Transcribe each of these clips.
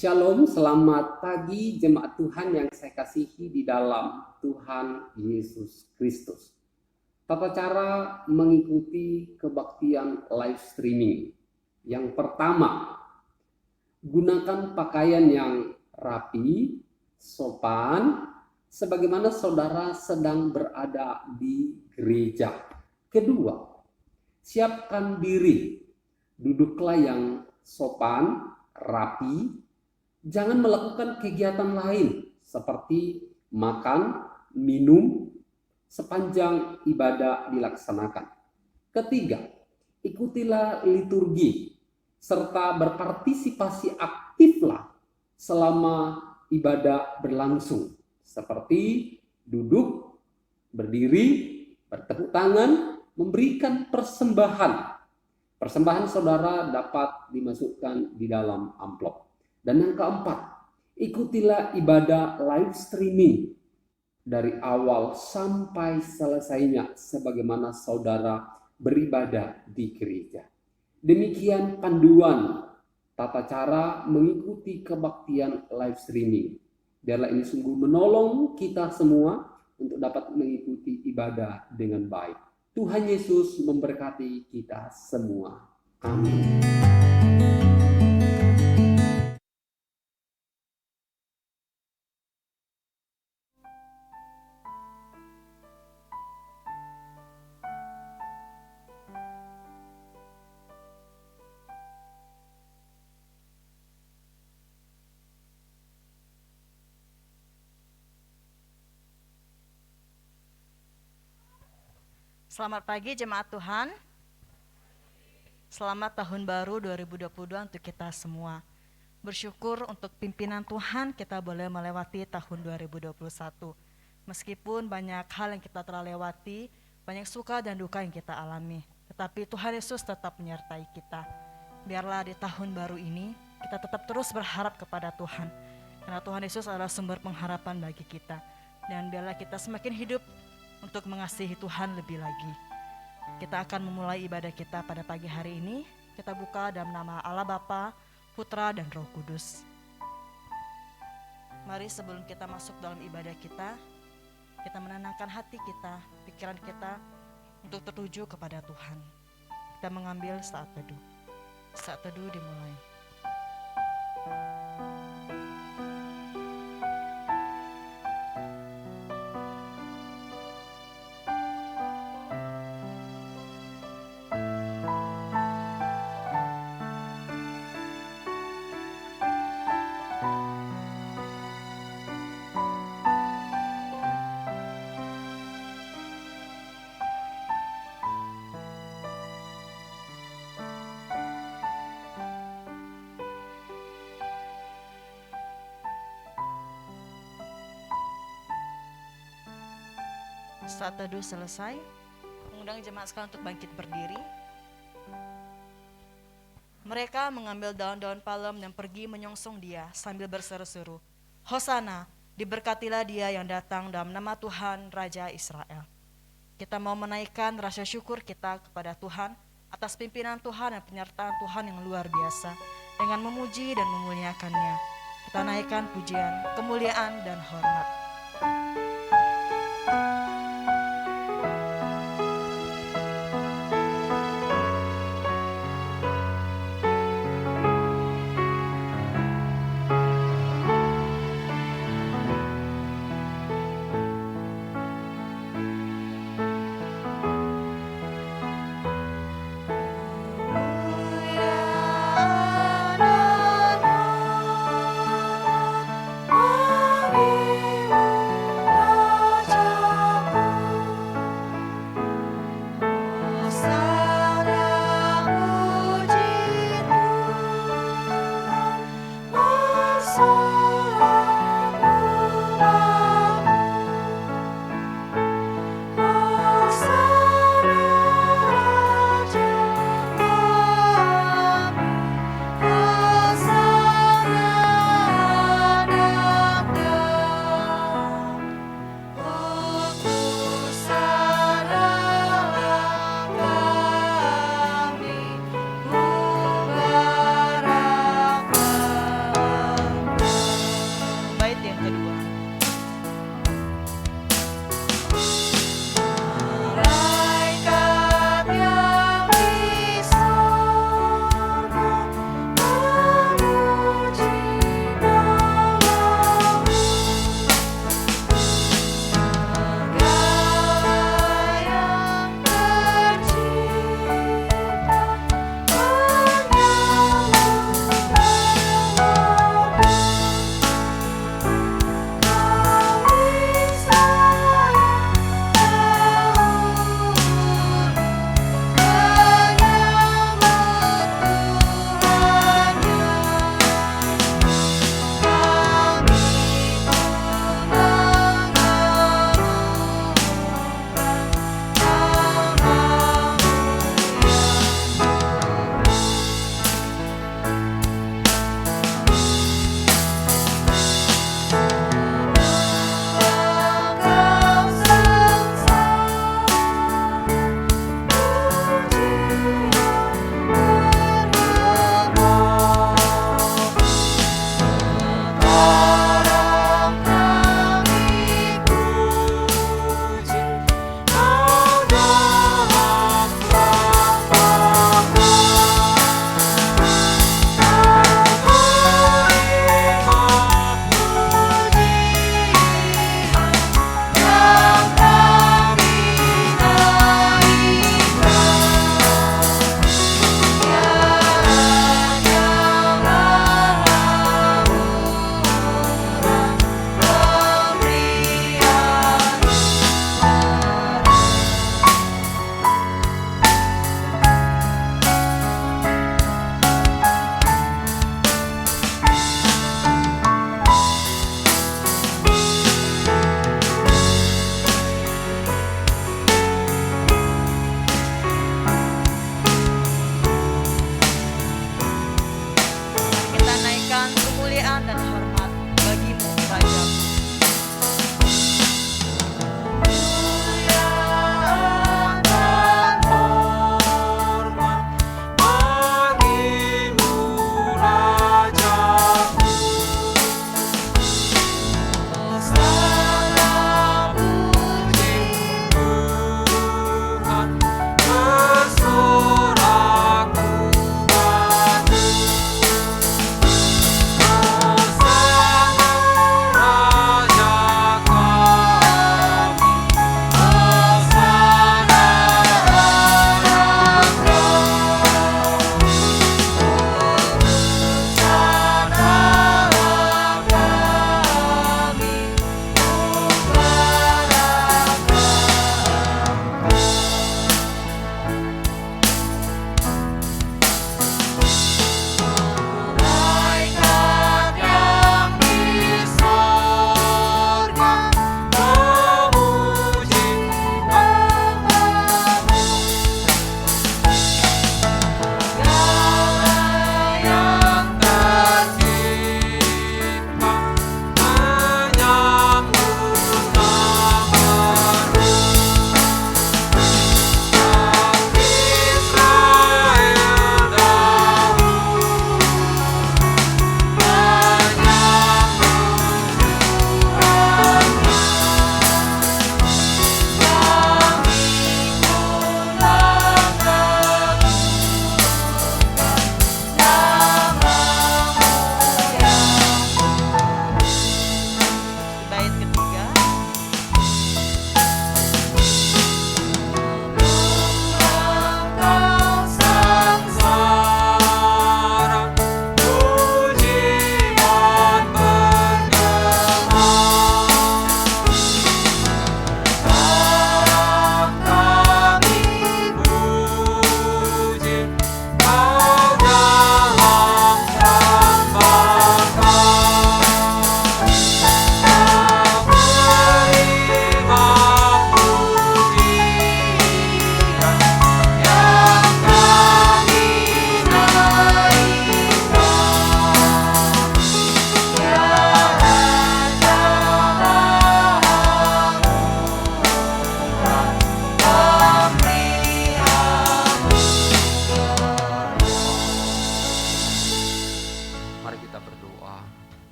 Shalom, selamat pagi jemaat Tuhan yang saya kasihi di dalam Tuhan Yesus Kristus. Tata cara mengikuti kebaktian live streaming. Yang pertama, gunakan pakaian yang rapi, sopan, sebagaimana saudara sedang berada di gereja. Kedua, siapkan diri, duduklah yang sopan, rapi. Jangan melakukan kegiatan lain seperti makan, minum sepanjang ibadah dilaksanakan. Ketiga, ikutilah liturgi serta berpartisipasi aktiflah selama ibadah berlangsung seperti duduk, berdiri, bertepuk tangan, memberikan persembahan. Persembahan saudara dapat dimasukkan di dalam amplop. Dan yang keempat, ikutilah ibadah live streaming dari awal sampai selesainya sebagaimana saudara beribadah di gereja. Demikian panduan tata cara mengikuti kebaktian live streaming. Biarlah ini sungguh menolong kita semua untuk dapat mengikuti ibadah dengan baik. Tuhan Yesus memberkati kita semua. Amin. Selamat pagi jemaat Tuhan. Selamat tahun baru 2022 untuk kita semua. Bersyukur untuk pimpinan Tuhan kita boleh melewati tahun 2021. Meskipun banyak hal yang kita telah lewati, banyak suka dan duka yang kita alami, tetapi Tuhan Yesus tetap menyertai kita. Biarlah di tahun baru ini kita tetap terus berharap kepada Tuhan, karena Tuhan Yesus adalah sumber pengharapan bagi kita. Dan biarlah kita semakin hidup untuk mengasihi Tuhan lebih lagi. Kita akan memulai ibadah kita pada pagi hari ini. Kita buka dalam nama Allah Bapa, Putra dan Roh Kudus. Mari sebelum kita masuk dalam ibadah kita menenangkan hati kita, pikiran kita untuk tertuju kepada Tuhan. Kita mengambil saat teduh. Saat teduh dimulai. Saat teduh selesai, mengundang jemaat sekalian untuk bangkit berdiri. Mereka mengambil daun-daun palem dan pergi menyongsong dia sambil berseru-seru, Hosana, diberkatilah dia yang datang dalam nama Tuhan Raja Israel. Kita mau menaikkan rasa syukur kita kepada Tuhan atas pimpinan Tuhan dan penyertaan Tuhan yang luar biasa. Dengan memuji dan memuliakannya, kita naikkan pujian, kemuliaan dan hormat. Raja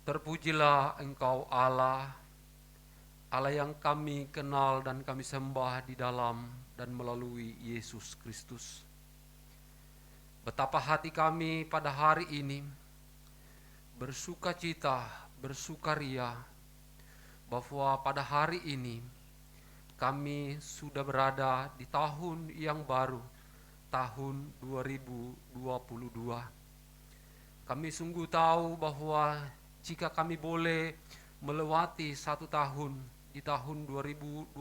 Terpujilah Engkau Allah, Allah yang kami kenal dan kami sembah di dalam dan melalui Yesus Kristus. Betapa hati kami pada hari ini bersukacita, bersukaria, bahwa pada hari ini kami sudah berada di tahun yang baru, tahun 2022. Kami sungguh tahu bahwa jika kami boleh melewati satu tahun di tahun 2021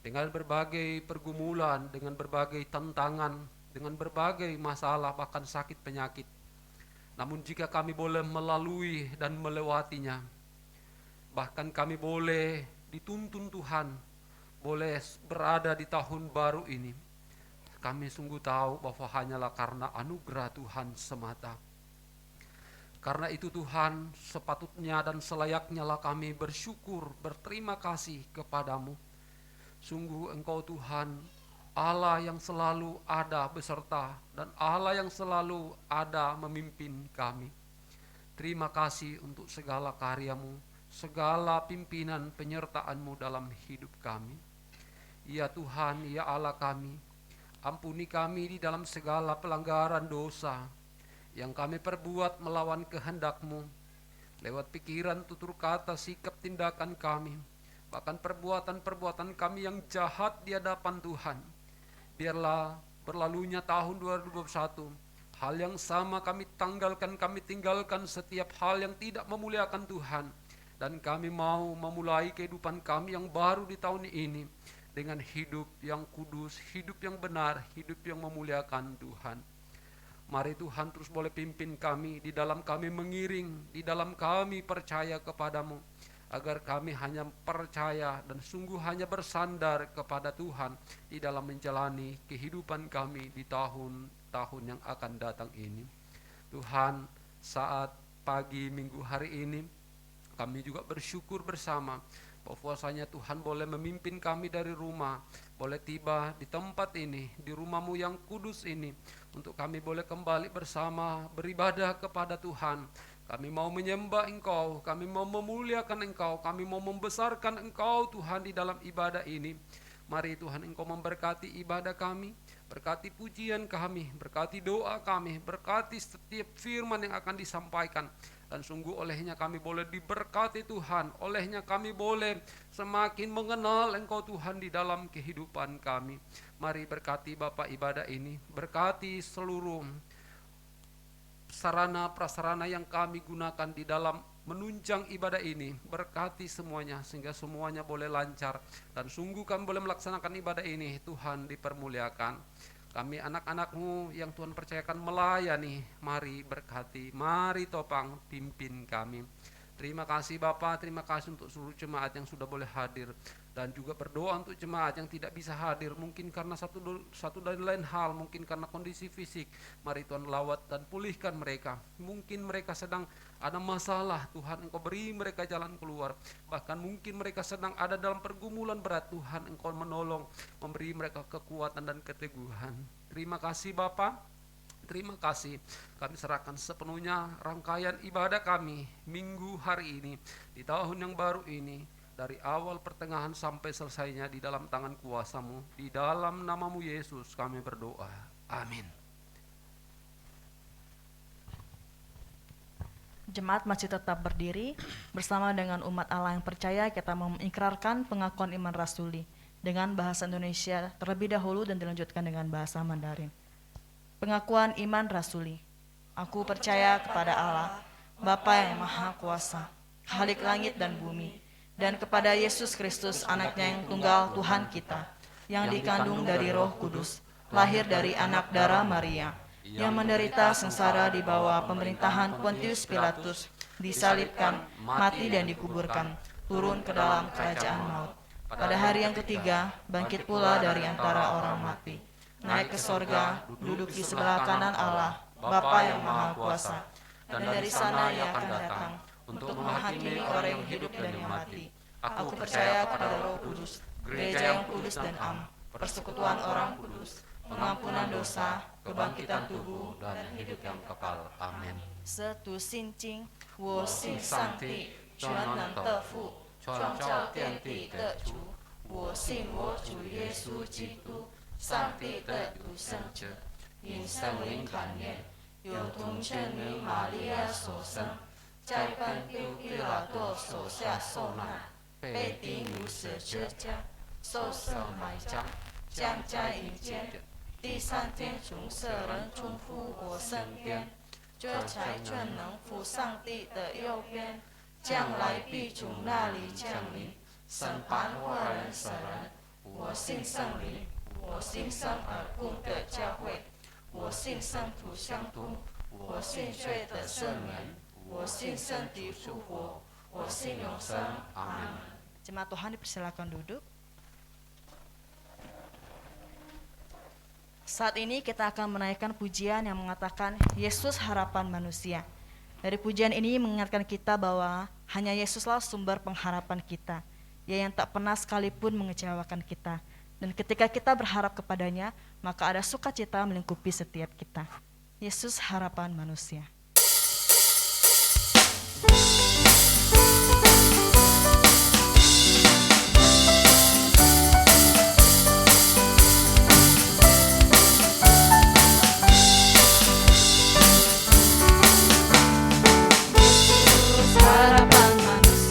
dengan berbagai pergumulan, dengan berbagai tantangan, dengan berbagai masalah bahkan sakit penyakit, namun jika kami boleh melalui dan melewatinya, bahkan kami boleh dituntun Tuhan, boleh berada di tahun baru ini, kami sungguh tahu bahwa hanyalah karena anugerah Tuhan semata. Karena itu Tuhan, sepatutnya dan selayaknya lah kami bersyukur, berterima kasih kepadamu. Sungguh Engkau Tuhan, Allah yang selalu ada beserta dan Allah yang selalu ada memimpin kami. Terima kasih untuk segala karyamu, segala pimpinan penyertaan-Mu dalam hidup kami. Ya Tuhan, ya Allah kami, ampuni kami di dalam segala pelanggaran dosa yang kami perbuat melawan kehendak-Mu, lewat pikiran, tutur kata, sikap, tindakan kami, bahkan perbuatan-perbuatan kami yang jahat di hadapan Tuhan. Biarlah berlalunya tahun 2021, hal yang sama kami tinggalkan setiap hal yang tidak memuliakan Tuhan, dan kami mau memulai kehidupan kami yang baru di tahun ini dengan hidup yang kudus, hidup yang benar, hidup yang memuliakan Tuhan. Mari Tuhan terus boleh pimpin kami, di dalam kami mengiring, di dalam kami percaya kepadamu, agar kami hanya percaya dan sungguh hanya bersandar kepada Tuhan di dalam menjalani kehidupan kami di tahun-tahun yang akan datang ini. Tuhan, saat pagi minggu hari ini, kami juga bersyukur bersama bahwasanya Tuhan boleh memimpin kami dari rumah, boleh tiba di tempat ini, di rumah-Mu yang kudus ini, untuk kami boleh kembali bersama beribadah kepada Tuhan. Kami mau menyembah Engkau, kami mau memuliakan Engkau, kami mau membesarkan Engkau Tuhan di dalam ibadah ini. Mari Tuhan Engkau memberkati ibadah kami, berkati pujian kami, berkati doa kami, berkati setiap firman yang akan disampaikan. Dan sungguh olehnya kami boleh diberkati Tuhan, olehnya kami boleh semakin mengenal Engkau Tuhan di dalam kehidupan kami. Mari berkati Bapak ibadah ini, berkati seluruh sarana prasarana yang kami gunakan di dalam menunjang ibadah ini, berkati semuanya sehingga semuanya boleh lancar, dan sungguh kami boleh melaksanakan ibadah ini. Tuhan dipermuliakan. Kami anak-anak-Mu yang Tuhan percayakan melayani, mari berkati, mari topang, pimpin kami. Terima kasih Bapa, terima kasih untuk seluruh jemaat yang sudah boleh hadir, dan juga berdoa untuk jemaat yang tidak bisa hadir, mungkin karena satu dan lain hal, mungkin karena kondisi fisik. Mari Tuhan lawat dan pulihkan mereka. Mungkin mereka sedang ada masalah, Tuhan Engkau beri mereka jalan keluar. Bahkan mungkin mereka sedang ada dalam pergumulan berat, Tuhan Engkau menolong, memberi mereka kekuatan dan keteguhan. Terima kasih Bapa. Terima kasih, kami serahkan sepenuhnya rangkaian ibadah kami minggu hari ini, di tahun yang baru ini, dari awal pertengahan sampai selesainya di dalam tangan kuasa-Mu. Di dalam nama-Mu Yesus kami berdoa, amin. Jemaat masih tetap berdiri. Bersama dengan umat Allah yang percaya, kita mengikrarkan pengakuan iman rasuli dengan bahasa Indonesia terlebih dahulu dan dilanjutkan dengan bahasa Mandarin. Pengakuan iman rasuli. Aku percaya kepada Allah, Bapa yang Maha Kuasa, Khalik langit dan bumi, dan kepada Yesus Kristus, anaknya yang tunggal Tuhan kita, yang dikandung dari Roh Kudus, lahir dari anak darah Maria, yang menderita sengsara di bawah pemerintahan Pontius Pilatus, disalibkan, mati dan dikuburkan, turun ke dalam kerajaan maut. Pada hari yang ketiga, bangkit pula dari antara orang mati, naik ke sorga, duduk di sebelah kanan Allah, Bapa yang Maha Kuasa, dan dari sana Ia akan datang untuk menghakimi orang yang hidup dan yang mati. Aku percaya kepada Roh Kudus, gereja yang kudus dan am, persekutuan orang kudus, pengampunan dosa, kebangkitan tubuh, dan hidup yang kekal. Amin. 使徒信经，我信上帝全能的父，创造天地的主，我信我主耶稣基督，上帝的独生子，因圣灵感念，有童圣女玛利亚所生，在本丢比拉多手下受难，被钉入十字架，受死埋葬，降在阴间，第三天从死人中复活升天。这才全能父上帝的右边，将来必从那里降临，审判活人死人。我信圣灵，我信生而共的教会，我信圣徒相通，我信罪的赦免，我信身体复活，我信永生。Amin. Jemaat Tuhan dipersilakan duduk. Saat ini kita akan menaikkan pujian yang mengatakan Yesus harapan manusia. Dari pujian ini mengingatkan kita bahwa hanya Yesuslah sumber pengharapan kita. Dia yang tak pernah sekalipun mengecewakan kita. Dan ketika kita berharap kepadanya, maka ada sukacita melingkupi setiap kita. Yesus harapan manusia. Yesus harapan manusia.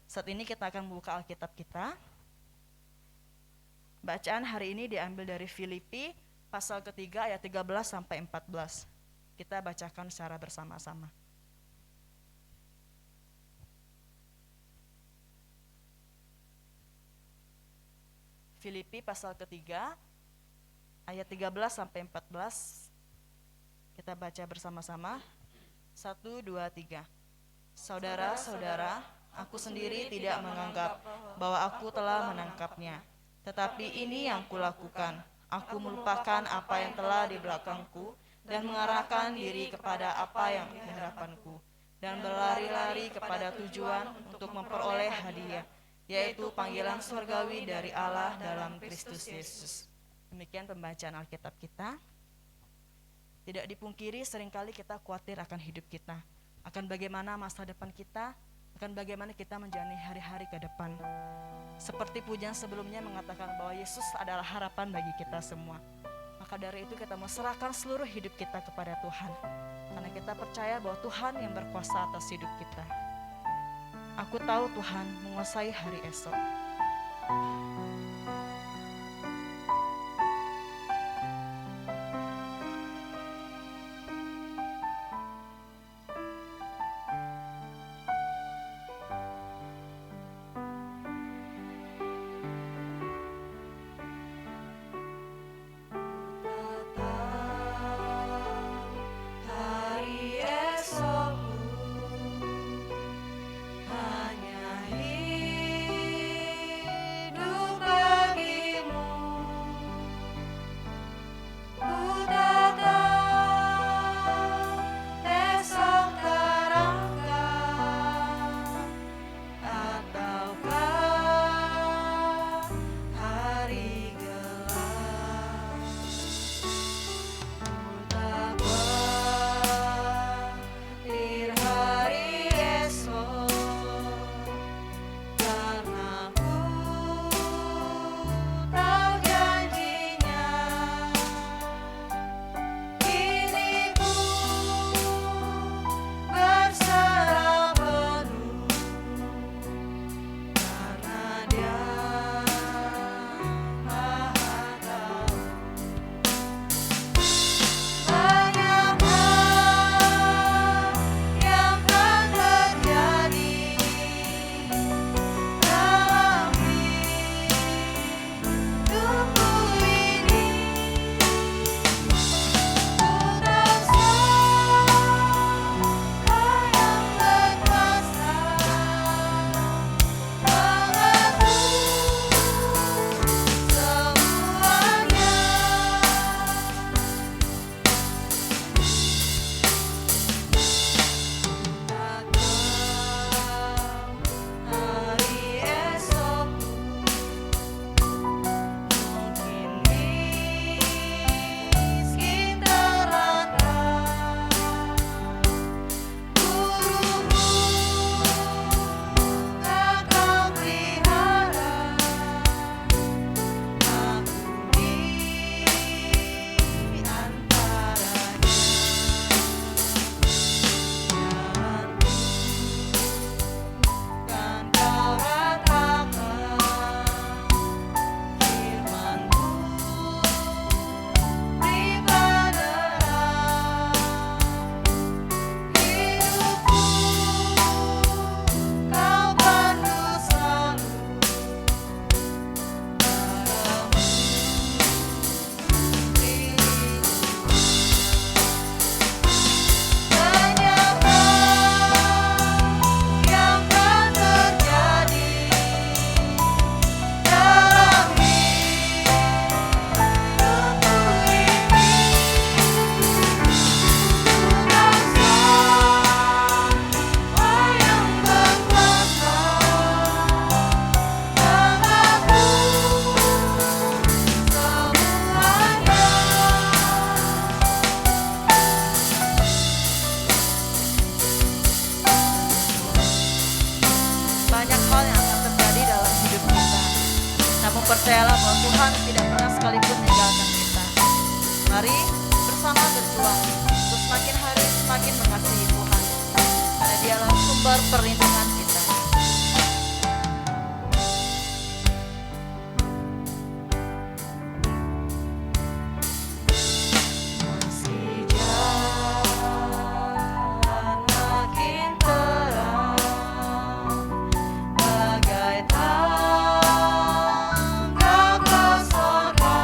Saat ini kita akan membuka Alkitab kita. Bacaan hari ini diambil dari Filipi pasal ketiga ayat 13 sampai 14. Kita bacakan secara bersama-sama. Filipi pasal ketiga ayat 13 sampai 14. Kita baca bersama-sama. 1, 2, 3. Saudara-saudara, aku sendiri tidak menganggap bahwa aku telah menangkapnya. Tetapi ini yang kulakukan. Aku melupakan apa yang telah di belakangku dan mengarahkan diri kepada apa yang di hadapanku, dan berlari-lari kepada tujuan untuk memperoleh hadiah, yaitu panggilan surgawi dari Allah dalam Kristus Yesus. Demikian pembacaan Alkitab kita. Tidak dipungkiri seringkali kita khawatir akan hidup kita, akan bagaimana masa depan kita, akan bagaimana kita menjalani hari-hari ke depan. Seperti pujian sebelumnya mengatakan bahwa Yesus adalah harapan bagi kita semua. Maka dari itu kita mau serahkan seluruh hidup kita kepada Tuhan, karena kita percaya bahwa Tuhan yang berkuasa atas hidup kita. Aku tahu Tuhan menguasai hari esok. Hari esokku hanya hidup bagimu. Ku tak tahu esok terangkat ataukah hari gelap. Tak khawatir hari esok, karena ku tahu janjinya. Kini ku berserah penuh, karena Dia Maha Tahu. Banyak hal yang akan terjadi dalam hidupku ini. Ku tak sangka yang berkuasa mengatur semuanya. Tak tahu hari esokku, mungkin miskin terlantar, burung tak kau pelihara, aku di antaranya. Kan kau ratakan firman-Mu di badan hidupku, kau pandu selalu padamu diriku. Banyak yang akan terjadi dalam hidupku ini. Tak sangka yang berkuasa mengatur semuanya. Banyak hal yang akan terjadi dalam hidup kita, namun percayalah bahwa Tuhan tidak pernah sekalipun meninggalkan kita. Mari bersama berjuang untuk semakin hari semakin mengasihi Tuhan, karena Dialah sumber perlindungan kita. Meski jalan makin terang, bagai tangga ke sorga,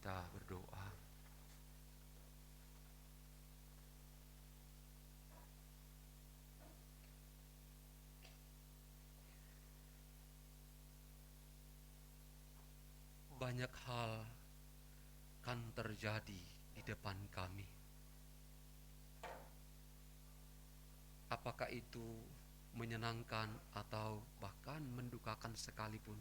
kita berdoa. Banyak hal kan terjadi di depan kami. Apakah itu menyenangkan atau bahkan mendukakan sekalipun.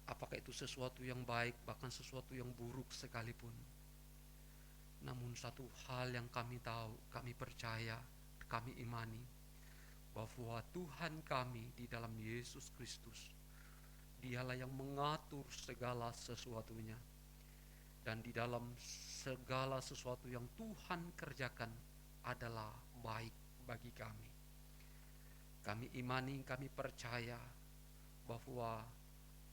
Apakah itu sesuatu yang baik bahkan sesuatu yang buruk sekalipun. Namun satu hal yang kami tahu, kami percaya, kami imani, bahwa Tuhan kami di dalam Yesus Kristus, Dialah yang mengatur segala sesuatunya. Dan di dalam segala sesuatu yang Tuhan kerjakan adalah baik bagi kami. Kami imani, kami percaya bahwa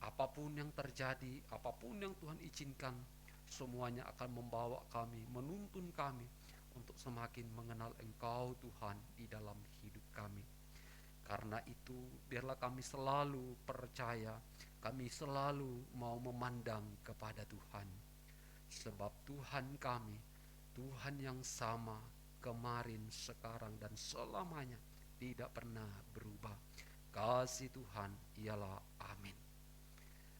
apapun yang terjadi, apapun yang Tuhan izinkan, semuanya akan membawa kami, menuntun kami untuk semakin mengenal Engkau Tuhan di dalam hidup kami. Karena itu biarlah kami selalu percaya, kami selalu mau memandang kepada Tuhan. Sebab Tuhan kami, Tuhan yang sama kemarin, sekarang, dan selamanya, tidak pernah berubah. Kasih Tuhan ialah amin.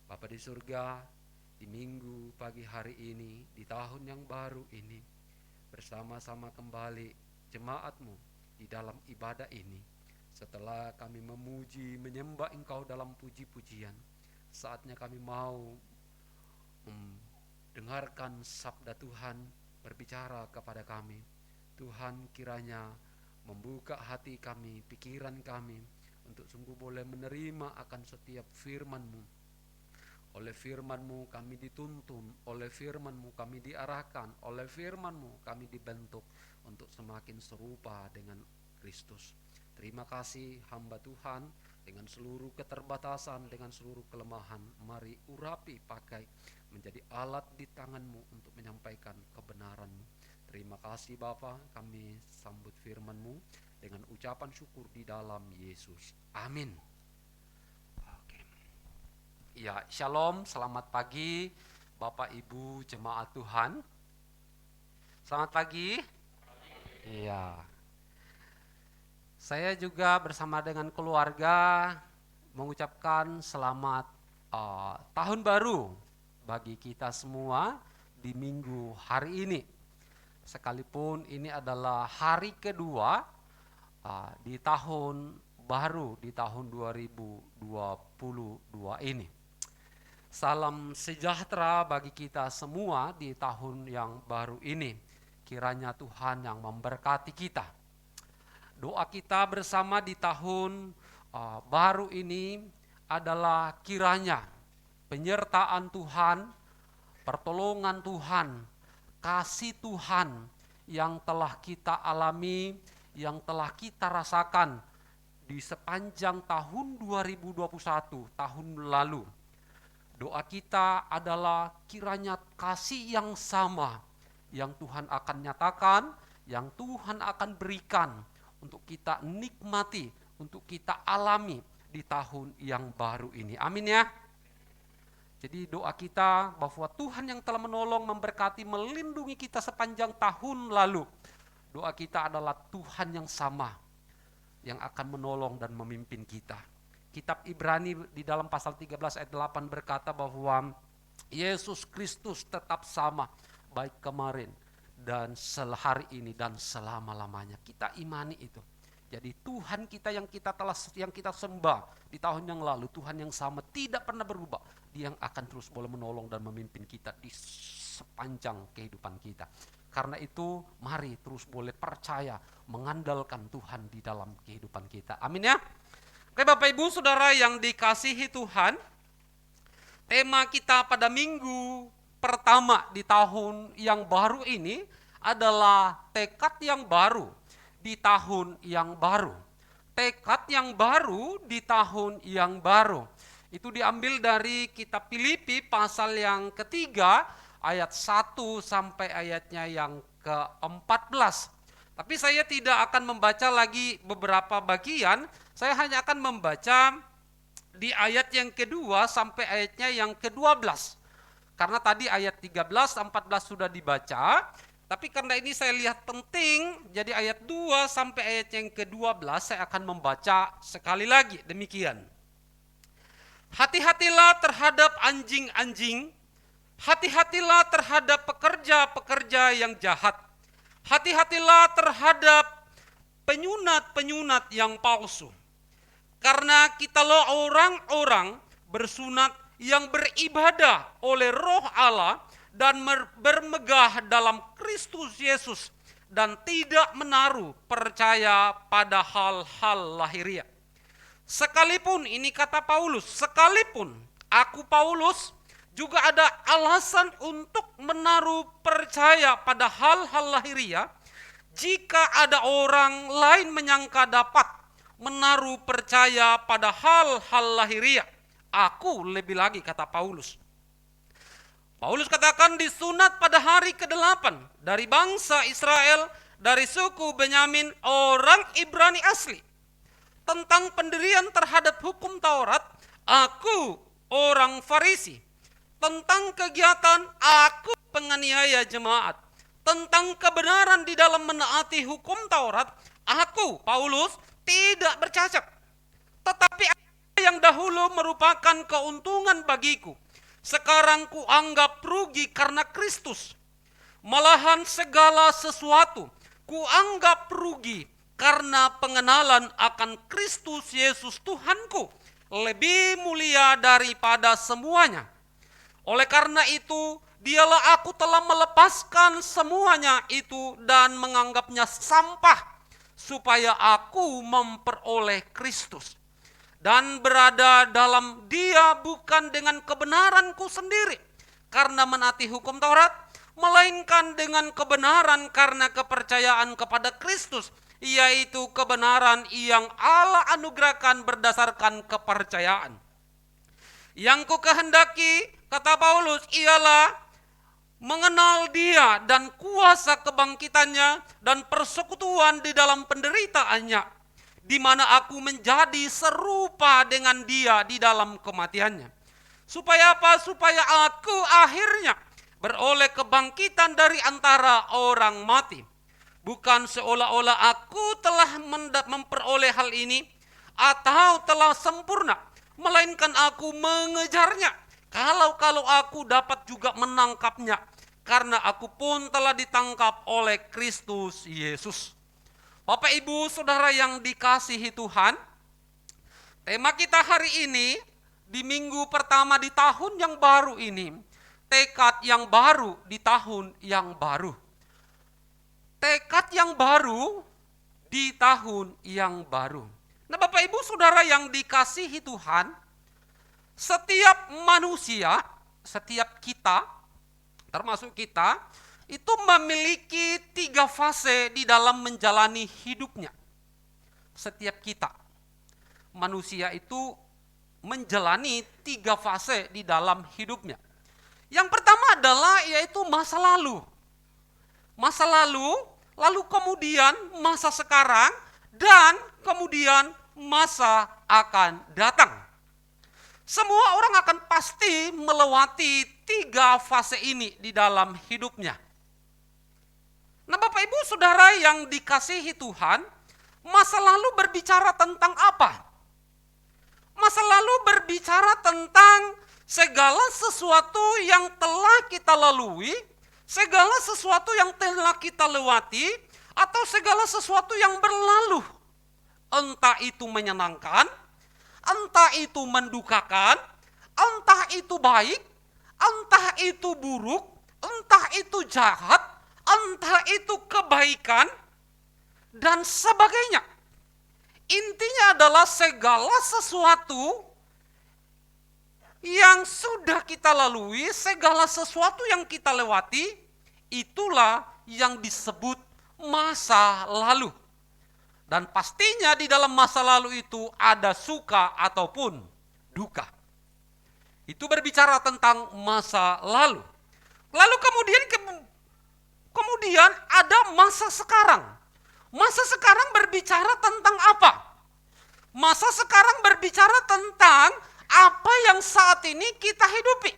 Bapa di surga, di minggu pagi hari ini, di tahun yang baru ini, bersama-sama kembali jemaat-Mu di dalam ibadah ini. Setelah kami memuji, menyembah Engkau dalam puji-pujian, saatnya kami mau mendengarkan sabda Tuhan berbicara kepada kami. Tuhan kiranya membuka hati kami, pikiran kami, untuk sungguh boleh menerima akan setiap firman-Mu. Oleh firman-Mu kami dituntun, oleh firman-Mu kami diarahkan, oleh firman-Mu kami dibentuk untuk semakin serupa dengan Kristus. Terima kasih hamba Tuhan, dengan seluruh keterbatasan, dengan seluruh kelemahan, mari urapi, pakai menjadi alat di tangan-Mu untuk menyampaikan kebenaran-Mu. Terima kasih Bapa, kami sambut firman-Mu dengan ucapan syukur di dalam Yesus. Amin. Oke. Ya, shalom, selamat pagi Bapak Ibu jemaat Tuhan. Selamat pagi. Iya. Saya juga bersama dengan keluarga mengucapkan selamat tahun baru bagi kita semua di minggu hari ini. Sekalipun ini adalah hari kedua di tahun baru, di tahun 2022 ini. Salam sejahtera bagi kita semua di tahun yang baru ini. Kiranya Tuhan yang memberkati kita. Doa kita bersama di tahun baru ini adalah kiranya penyertaan Tuhan, pertolongan Tuhan, kasih Tuhan yang telah kita alami, yang telah kita rasakan di sepanjang tahun 2021, tahun lalu. Doa kita adalah kiranya kasih yang sama yang Tuhan akan nyatakan, yang Tuhan akan berikan untuk kita nikmati, untuk kita alami di tahun yang baru ini. Amin ya. Jadi doa kita bahwa Tuhan yang telah menolong, memberkati, melindungi kita sepanjang tahun lalu. Doa kita adalah Tuhan yang sama yang akan menolong dan memimpin kita. Kitab Ibrani di dalam pasal 13 ayat 8 berkata bahwa Yesus Kristus tetap sama, baik kemarin dan hari ini dan selama-lamanya. Kita imani itu. Jadi Tuhan kita yang kita sembah di tahun yang lalu, Tuhan yang sama, tidak pernah berubah. Dia yang akan terus boleh menolong dan memimpin kita di sepanjang kehidupan kita. Karena itu mari terus boleh percaya, mengandalkan Tuhan di dalam kehidupan kita. Amin ya. Oke Bapak Ibu Saudara yang dikasihi Tuhan, tema kita pada minggu pertama di tahun yang baru ini adalah tekad yang baru di tahun yang baru. Tekad yang baru di tahun yang baru. Itu diambil dari kitab Filipi pasal yang ketiga ayat 1 sampai ayatnya yang ke-14. Tapi saya tidak akan membaca lagi beberapa bagian, saya hanya akan membaca di ayat yang kedua sampai ayatnya yang ke-12. karena tadi ayat 13, 14 sudah dibaca, tapi karena ini saya lihat penting, jadi ayat 2 sampai ayat yang ke-12 saya akan membaca sekali lagi, demikian. Hati-hatilah terhadap anjing-anjing, hati-hatilah terhadap pekerja-pekerja yang jahat, hati-hatilah terhadap penyunat-penyunat yang palsu. Karena kitalah orang-orang bersunat yang beribadah oleh Roh Allah dan bermegah dalam Kristus Yesus dan tidak menaruh percaya pada hal-hal lahiriah. Sekalipun, ini kata Paulus, sekalipun aku Paulus juga ada alasan untuk menaruh percaya pada hal-hal lahiriah, jika ada orang lain menyangka dapat menaruh percaya pada hal-hal lahiriah, aku lebih lagi, kata Paulus. Paulus katakan disunat pada hari ke-8 dari bangsa Israel, dari suku Benyamin, orang Ibrani asli. Tentang pendirian terhadap hukum Taurat, aku orang Farisi. Tentang kegiatan, aku penganiaya jemaat. Tentang kebenaran di dalam menaati hukum Taurat, aku Paulus tidak bercacat. Tetapi apa yang dahulu merupakan keuntungan bagiku, sekarang kuanggap rugi karena Kristus. Malahan segala sesuatu kuanggap rugi karena pengenalan akan Kristus Yesus Tuhanku lebih mulia daripada semuanya. Oleh karena itu, dialah aku telah melepaskan semuanya itu dan menganggapnya sampah, supaya aku memperoleh Kristus dan berada dalam Dia bukan dengan kebenaranku sendiri karena menaati hukum Taurat, melainkan dengan kebenaran karena kepercayaan kepada Kristus, yaitu kebenaran yang Allah anugerahkan berdasarkan kepercayaan. Yang ku kehendaki, kata Paulus, ialah mengenal Dia dan kuasa kebangkitannya dan persekutuan di dalam penderitaannya, di mana aku menjadi serupa dengan Dia di dalam kematiannya. Supaya apa? Supaya aku akhirnya beroleh kebangkitan dari antara orang mati. Bukan seolah-olah aku telah memperoleh hal ini atau telah sempurna, melainkan aku mengejarnya. Kalau aku dapat juga menangkapnya, karena aku pun telah ditangkap oleh Kristus Yesus. Bapak, Ibu, Saudara yang dikasihi Tuhan, tema kita hari ini di minggu pertama di tahun yang baru ini, tekad yang baru di tahun yang baru. Tekad yang baru di tahun yang baru. Nah, Bapak, Ibu, Saudara yang dikasihi Tuhan, setiap manusia, setiap kita, termasuk kita, itu memiliki 3 fase di dalam menjalani hidupnya. Setiap kita, manusia itu menjalani 3 fase di dalam hidupnya. Yang pertama adalah yaitu masa lalu. Masa lalu, lalu kemudian masa sekarang, dan kemudian masa akan datang. Semua orang akan pasti melewati 3 fase ini di dalam hidupnya. Nah, Bapak, Ibu, Saudara yang dikasihi Tuhan, masa lalu berbicara tentang apa? Masa lalu berbicara tentang segala sesuatu yang telah kita lalui, segala sesuatu yang telah kita lewati, atau segala sesuatu yang berlalu. Entah itu menyenangkan, entah itu mendukakan, entah itu baik, entah itu buruk, entah itu jahat, entah itu kebaikan, dan sebagainya. Intinya adalah segala sesuatu yang sudah kita lalui, segala sesuatu yang kita lewati, itulah yang disebut masa lalu. Dan pastinya di dalam masa lalu itu ada suka ataupun duka. Itu berbicara tentang masa lalu. Lalu kemudian ada masa sekarang. Masa sekarang berbicara tentang apa? Masa sekarang berbicara tentang apa yang saat ini kita hidupi.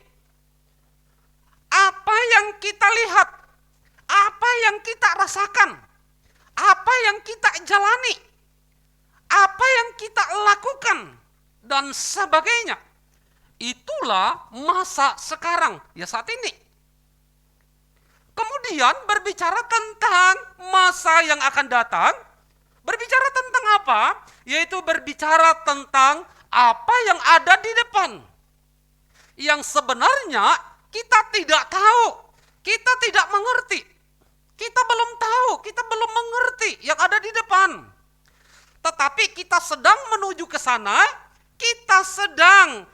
yang kita lihat, apa yang kita rasakan, apa yang kita jalani, apa yang kita lakukan, dan sebagainya. Itulah masa sekarang, ya saat ini. Kemudian berbicara tentang masa yang akan datang, berbicara tentang apa? Yaitu berbicara tentang apa yang ada di depan. Yang sebenarnya kita tidak tahu, kita tidak mengerti. Kita belum tahu, kita belum mengerti yang ada di depan. Tetapi kita sedang menuju ke sana, kita sedang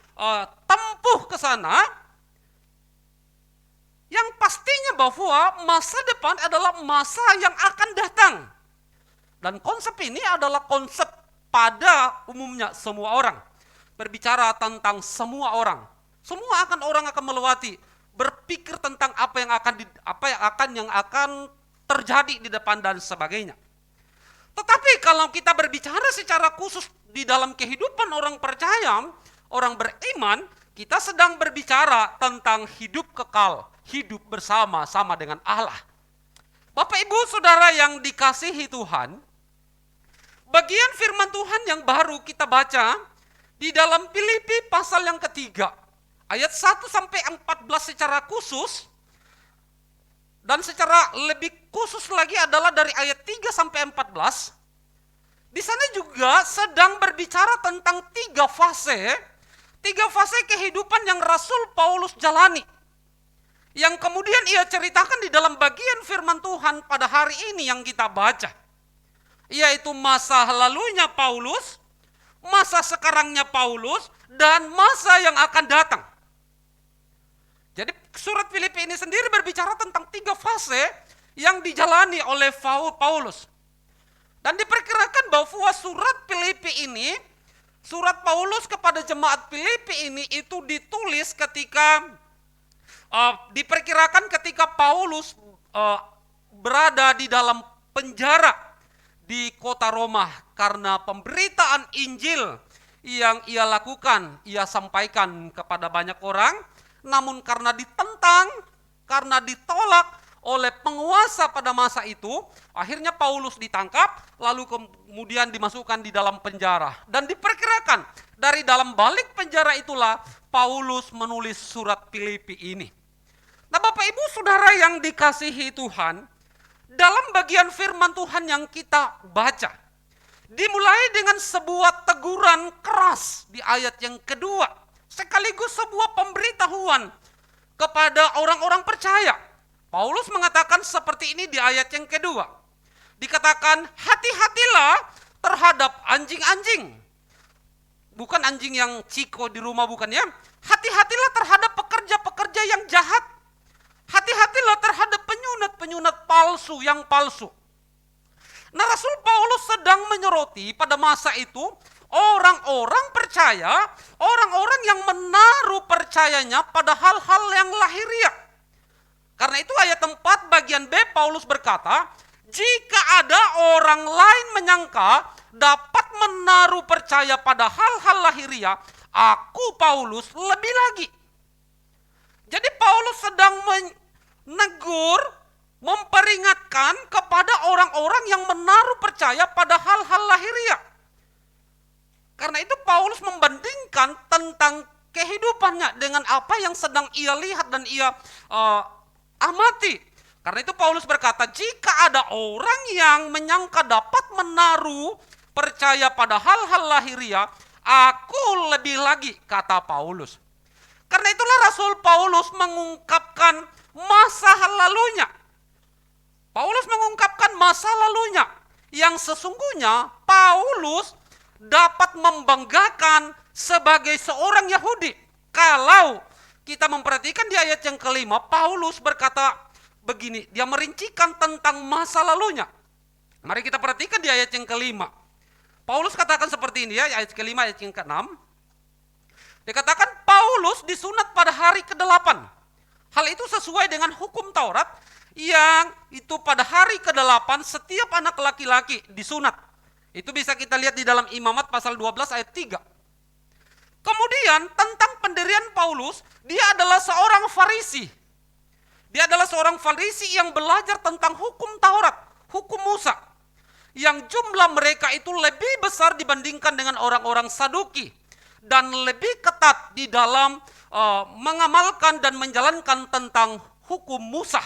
tempuh ke sana, yang pastinya bahwa masa depan adalah masa yang akan datang. Dan konsep ini adalah konsep pada umumnya semua orang. Berbicara tentang semua orang. Semua orang akan melewati, berpikir tentang apa yang akan terjadi di depan dan sebagainya. Tetapi kalau kita berbicara secara khusus di dalam kehidupan orang percaya, orang beriman, kita sedang berbicara tentang hidup kekal, hidup bersama-sama dengan Allah. Bapak Ibu Saudara yang dikasihi Tuhan, bagian firman Tuhan yang baru kita baca di dalam Filipi pasal yang ketiga, ayat 1-14 secara khusus, dan secara lebih khusus lagi adalah dari ayat 3-14, di sana juga sedang berbicara tentang tiga fase kehidupan yang Rasul Paulus jalani. Yang kemudian ia ceritakan di dalam bagian firman Tuhan pada hari ini yang kita baca. Yaitu masa lalunya Paulus, masa sekarangnya Paulus, dan masa yang akan datang. Jadi surat Filipi ini sendiri berbicara tentang tiga fase yang dijalani oleh Paulus. Dan diperkirakan bahwa surat Filipi ini, surat Paulus kepada jemaat Filipi ini itu ditulis ketika, diperkirakan ketika Paulus berada di dalam penjara di kota Roma karena pemberitaan Injil yang ia lakukan, ia sampaikan kepada banyak orang, namun karena ditentang, karena ditolak oleh penguasa pada masa itu, akhirnya Paulus ditangkap, lalu kemudian dimasukkan di dalam penjara. Dan diperkirakan dari dalam balik penjara itulah Paulus menulis surat Filipi ini. Nah Bapak Ibu Saudara yang dikasihi Tuhan, dalam bagian firman Tuhan yang kita baca, dimulai dengan sebuah teguran keras di ayat yang kedua, sekaligus sebuah pemberitahuan kepada orang-orang percaya. Paulus mengatakan seperti ini di ayat yang kedua. Dikatakan, hati-hatilah terhadap anjing-anjing. Bukan anjing yang ciko di rumah, bukan ya. Hati-hatilah terhadap pekerja-pekerja yang jahat. Hati-hatilah terhadap penyunat-penyunat palsu yang palsu. Nah, Rasul Paulus sedang menyoroti pada masa itu orang-orang percaya, orang-orang yang menaruh percayanya pada hal-hal yang lahiriah. Karena itu ayat 4 bagian B Paulus berkata, jika ada orang lain menyangka dapat menaruh percaya pada hal-hal lahiriah, aku Paulus lebih lagi. Jadi Paulus sedang menegur, memperingatkan kepada orang-orang yang menaruh percaya pada hal-hal lahiriah. Karena itu Paulus membandingkan tentang kehidupannya dengan apa yang sedang ia lihat dan ia amati. Karena itu Paulus berkata, jika ada orang yang menyangka dapat menaruh percaya pada hal-hal lahiriah, aku lebih lagi, kata Paulus. Karena itulah Rasul Paulus mengungkapkan masa lalunya. Paulus mengungkapkan masa lalunya yang sesungguhnya Paulus dapat membanggakan sebagai seorang Yahudi. Kalau kita memperhatikan di ayat yang kelima, Paulus berkata begini, dia merincikan tentang masa lalunya. Mari kita perhatikan di ayat yang kelima. Paulus katakan seperti ini ya, ayat kelima, ayat yang keenam. Dia katakan Paulus disunat pada hari ke-8. Hal itu sesuai dengan hukum Taurat yang itu pada hari ke-8 setiap anak laki-laki disunat. Itu bisa kita lihat di dalam Imamat pasal 12 ayat 3. Kemudian tentang pendirian Paulus, dia adalah seorang Farisi. Dia adalah seorang Farisi yang belajar tentang hukum Taurat, hukum Musa. Yang jumlah mereka itu lebih besar dibandingkan dengan orang-orang Saduki. Dan lebih ketat di dalam mengamalkan dan menjalankan tentang hukum Musa.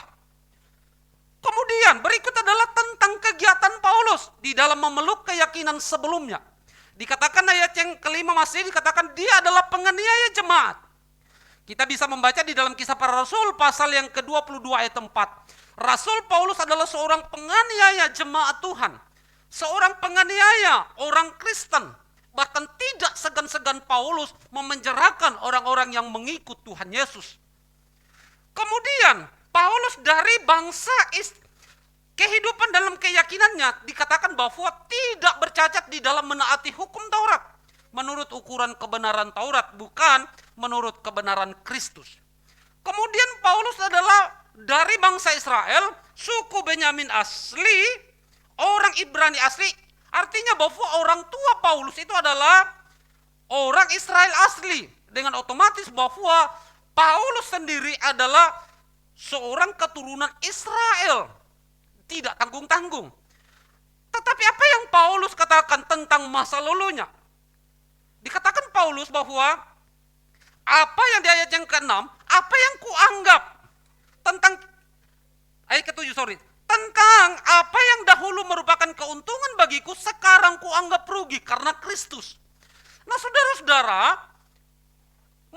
Kemudian berikut adalah tentang kegiatan Paulus di dalam memeluk keyakinan sebelumnya. Dikatakan ayat yang kelima masih dikatakan dia adalah penganiaya jemaat. Kita bisa membaca di dalam Kisah Para Rasul pasal yang ke-22 ayat 4. Rasul Paulus adalah seorang penganiaya jemaat Tuhan. Seorang penganiaya orang Kristen. Bahkan tidak segan-segan Paulus memenjarakan orang-orang yang mengikut Tuhan Yesus. Kemudian Paulus dari bangsa kehidupan dalam keyakinannya dikatakan bahwa tidak bercacat di dalam menaati hukum Taurat. Menurut ukuran kebenaran Taurat, bukan menurut kebenaran Kristus. Kemudian Paulus adalah dari bangsa Israel, suku Benyamin asli, orang Ibrani asli. Artinya bahwa orang tua Paulus itu adalah orang Israel asli. Dengan otomatis bahwa Paulus sendiri adalah seorang keturunan Israel. Tidak tanggung-tanggung. Tetapi apa yang Paulus katakan tentang masa lalunya? Dikatakan Paulus bahwa apa yang di ayat yang ke-6, apa yang kuanggap tentang ayat ke-7 tentang apa yang dahulu merupakan keuntungan bagiku, sekarang kuanggap rugi karena Kristus. Nah, saudara-saudara,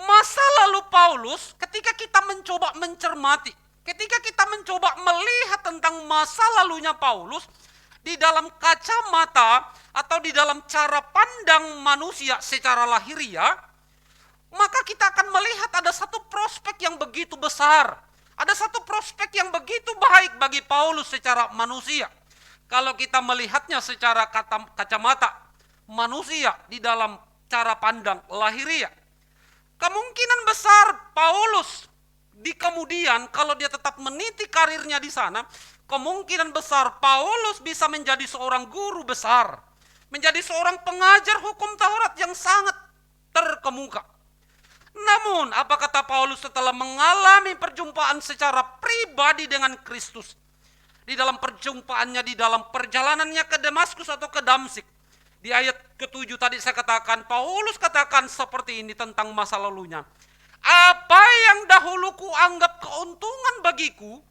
masa lalu Paulus ketika kita mencoba mencermati, ketika kita mencoba melihat tentang masa lalunya Paulus di dalam kacamata atau di dalam cara pandang manusia secara lahiriah, maka kita akan melihat ada satu prospek yang begitu besar. Ada satu prospek yang begitu baik bagi Paulus secara manusia. Kalau kita melihatnya secara kacamata manusia di dalam cara pandang lahiriah. Kemungkinan besar Paulus di kemudian kalau dia tetap meniti karirnya di sana, kemungkinan besar Paulus bisa menjadi seorang guru besar. Menjadi seorang pengajar hukum Taurat yang sangat terkemuka. Namun, apa kata Paulus setelah mengalami perjumpaan secara pribadi dengan Kristus? Di dalam perjumpaannya, di dalam perjalanannya ke Damaskus atau ke Damsik. Di ayat ke-7 tadi saya katakan, Paulus katakan seperti ini tentang masa lalunya. Apa yang dahulu kuanggap keuntungan bagiku,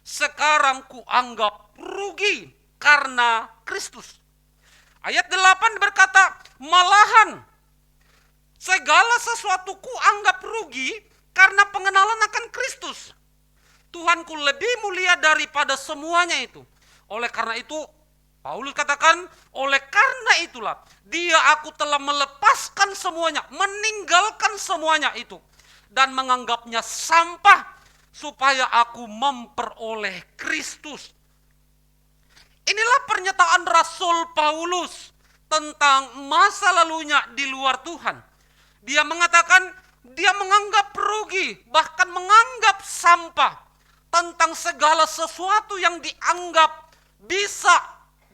sekarang kuanggap rugi karena Kristus. Ayat 8 berkata, malahan segala sesuatu kuanggap rugi karena pengenalan akan Kristus. Tuhanku lebih mulia daripada semuanya itu. Oleh karena itu, Paulus katakan, oleh karena itulah, aku telah melepaskan semuanya, meninggalkan semuanya itu. Dan menganggapnya sampah, supaya aku memperoleh Kristus. Inilah pernyataan Rasul Paulus tentang masa lalunya di luar Tuhan. Dia mengatakan, dia menganggap rugi, bahkan menganggap sampah tentang segala sesuatu yang dianggap bisa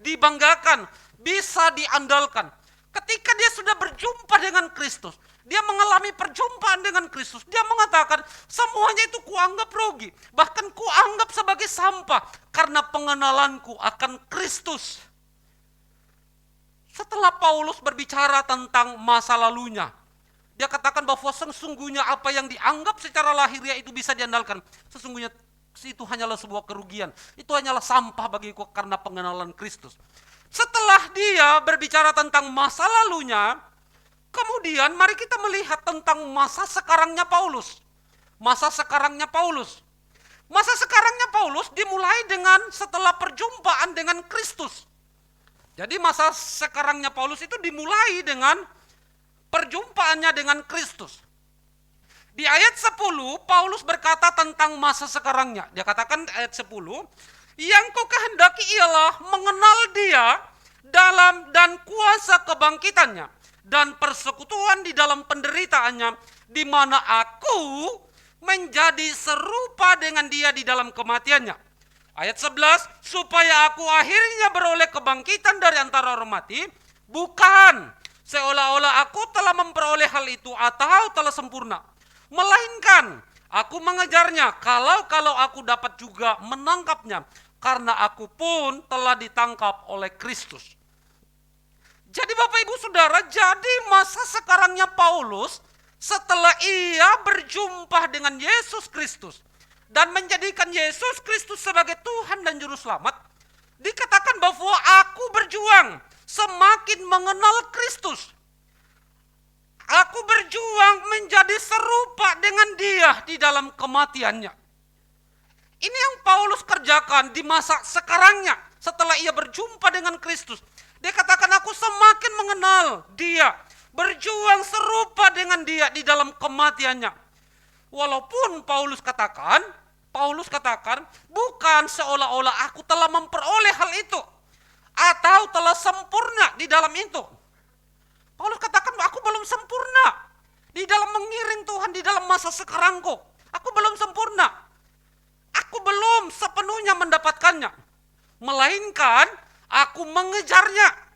dibanggakan, bisa diandalkan. Ketika dia sudah berjumpa dengan Kristus, dia mengalami perjumpaan dengan Kristus, dia mengatakan semuanya itu kuanggap rugi, bahkan kuanggap sebagai sampah karena pengenalanku akan Kristus. Setelah Paulus berbicara tentang masa lalunya, dia katakan bahwa sesungguhnya apa yang dianggap secara lahiriah itu bisa diandalkan, sesungguhnya itu hanyalah sebuah kerugian, itu hanyalah sampah bagiku karena pengenalan Kristus. Setelah dia berbicara tentang masa lalunya, kemudian mari kita melihat tentang masa sekarangnya Paulus. Masa sekarangnya Paulus. Masa sekarangnya Paulus dimulai dengan setelah perjumpaan dengan Kristus. Jadi masa sekarangnya Paulus itu dimulai dengan perjumpaannya dengan Kristus. Di ayat 10 Paulus berkata tentang masa sekarangnya. Dia katakan ayat 10, yang ku kehendaki ialah mengenal dia dalam dan kuasa kebangkitannya dan persekutuan di dalam penderitaannya, di mana aku menjadi serupa dengan dia di dalam kematiannya. Ayat 11, supaya aku akhirnya beroleh kebangkitan dari antara orang mati, bukan seolah-olah aku telah memperoleh hal itu atau telah sempurna, melainkan Aku mengejarnya, kalau aku dapat juga menangkapnya, karena aku pun telah ditangkap oleh Kristus. Jadi Bapak Ibu Saudara, jadi masa sekarangnya Paulus setelah ia berjumpa dengan Yesus Kristus dan menjadikan Yesus Kristus sebagai Tuhan dan Juru Selamat, dikatakan bahwa aku berjuang semakin mengenal Kristus. Aku berjuang menjadi serupa dengan Dia di dalam kematiannya. Ini yang Paulus kerjakan di masa sekarangnya setelah ia berjumpa dengan Kristus. Dia katakan aku semakin mengenal Dia, berjuang serupa dengan Dia di dalam kematiannya. Walaupun Paulus katakan bukan seolah-olah aku telah memperoleh hal itu atau telah sempurna di dalam itu. Paulus katakan aku belum sempurna di dalam mengiring Tuhan di dalam masa sekarangku. Aku belum sempurna. Aku belum sepenuhnya mendapatkannya. Melainkan aku mengejarnya.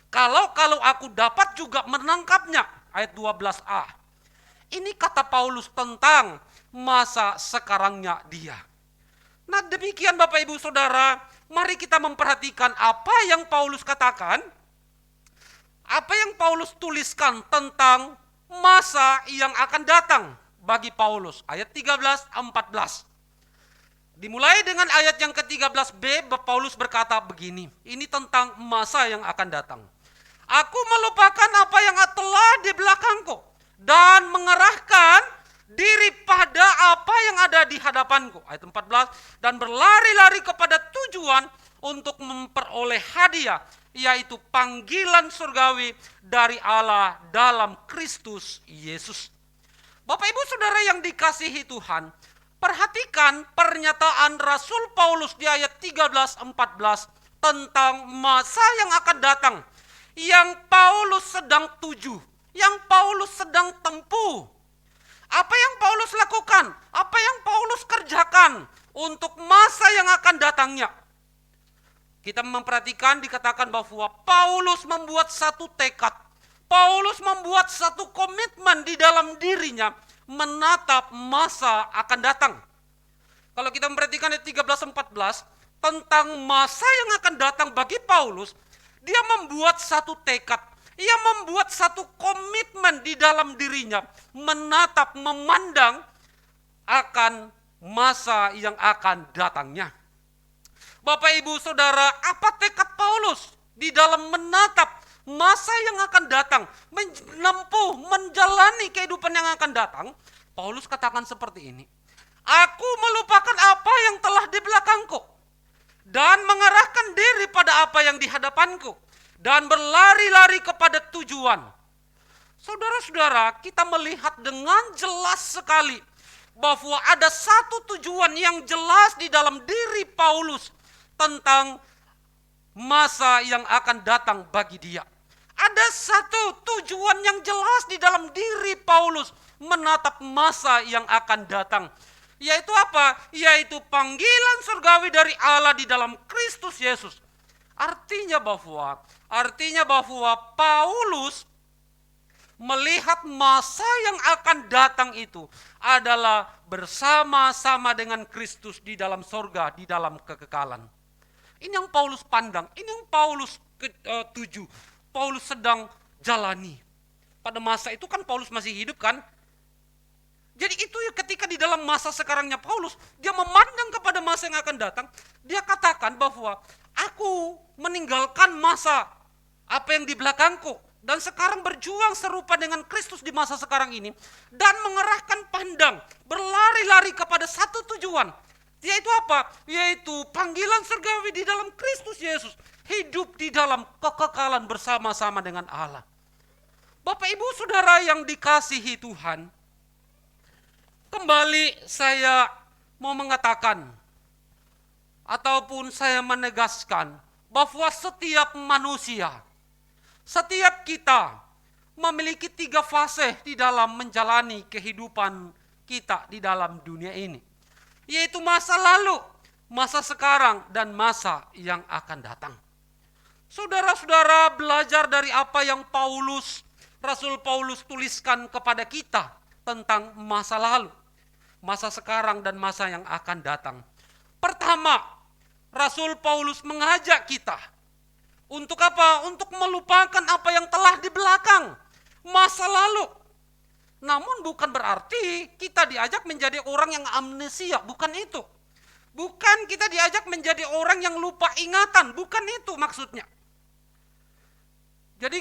Kalau aku dapat juga menangkapnya. Ayat 12a. Ini kata Paulus tentang masa sekarangnya dia. Nah demikian Bapak Ibu Saudara, mari kita memperhatikan apa yang Paulus katakan. Apa yang Paulus tuliskan tentang masa yang akan datang bagi Paulus. Ayat 13-14. Dimulai dengan ayat yang ke-13b, Paulus berkata begini. Ini tentang masa yang akan datang. Aku melupakan apa yang telah di belakangku dan mengerahkan diri pada apa yang ada di hadapanku. Ayat 14. Dan berlari-lari kepada tujuan untuk memperoleh hadiah, yaitu panggilan surgawi dari Allah dalam Kristus Yesus. Bapak Ibu Saudara yang dikasihi Tuhan, perhatikan pernyataan Rasul Paulus di ayat 13-14 tentang masa yang akan datang, yang Paulus sedang tuju, yang Paulus sedang tempuh. Apa yang Paulus lakukan? Apa yang Paulus kerjakan untuk masa yang akan datangnya? Kita memperhatikan dikatakan bahwa Paulus membuat satu tekad. Paulus membuat satu komitmen di dalam dirinya menatap masa akan datang. Kalau kita memperhatikan ayat 13-14 tentang masa yang akan datang bagi Paulus, dia membuat satu tekad. Ia membuat satu komitmen di dalam dirinya menatap, memandang akan masa yang akan datangnya. Bapak Ibu Saudara, apa tekad Paulus di dalam menatap masa yang akan datang, menempuh, menjalani kehidupan yang akan datang? Paulus katakan seperti ini. Aku melupakan apa yang telah di belakangku dan mengarahkan diri pada apa yang di hadapanku dan berlari-lari kepada tujuan. Saudara-saudara, kita melihat dengan jelas sekali bahwa ada satu tujuan yang jelas di dalam diri Paulus tentang masa yang akan datang bagi dia. Ada satu tujuan yang jelas di dalam diri Paulus menatap masa yang akan datang. Yaitu apa? Yaitu panggilan surgawi dari Allah di dalam Kristus Yesus. Artinya bahwa Paulus melihat masa yang akan datang itu adalah bersama-sama dengan Kristus di dalam sorga, di dalam kekekalan. Ini yang Paulus pandang, ini yang Paulus tuju, Paulus sedang jalani. Pada masa itu kan Paulus masih hidup kan? Jadi itu ketika di dalam masa sekarangnya Paulus, dia memandang kepada masa yang akan datang, dia katakan bahwa aku meninggalkan masa apa yang di belakangku dan sekarang berjuang serupa dengan Kristus di masa sekarang ini dan mengerahkan pandang, berlari-lari kepada satu tujuan. Yaitu apa? Yaitu panggilan surgawi di dalam Kristus Yesus. Hidup di dalam kekekalan bersama-sama dengan Allah. Bapak Ibu Saudara yang dikasihi Tuhan, kembali saya mau mengatakan ataupun saya menegaskan bahwa setiap manusia, setiap kita memiliki 3 fase di dalam menjalani kehidupan kita di dalam dunia ini. Yaitu masa lalu, masa sekarang, dan masa yang akan datang. Saudara-saudara belajar dari apa yang Rasul Paulus tuliskan kepada kita tentang masa lalu. masa sekarang dan masa yang akan datang. Pertama, Rasul Paulus mengajak kita untuk apa? Untuk melupakan apa yang telah di belakang, masa lalu. Namun bukan berarti kita diajak menjadi orang yang amnesia, bukan itu. Bukan kita diajak menjadi orang yang lupa ingatan, bukan itu maksudnya. Jadi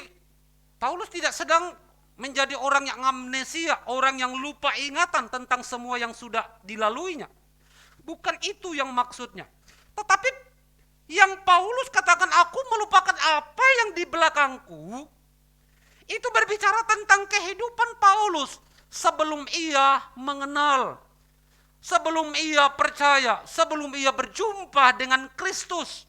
Paulus tidak sedang menjadi orang yang amnesia, orang yang lupa ingatan tentang semua yang sudah dilaluinya. Bukan itu yang maksudnya. Tetapi yang Paulus katakan, aku melupakan apa yang di belakangku, itu berbicara tentang kehidupan Paulus sebelum ia mengenal, sebelum ia percaya, sebelum ia berjumpa dengan Kristus.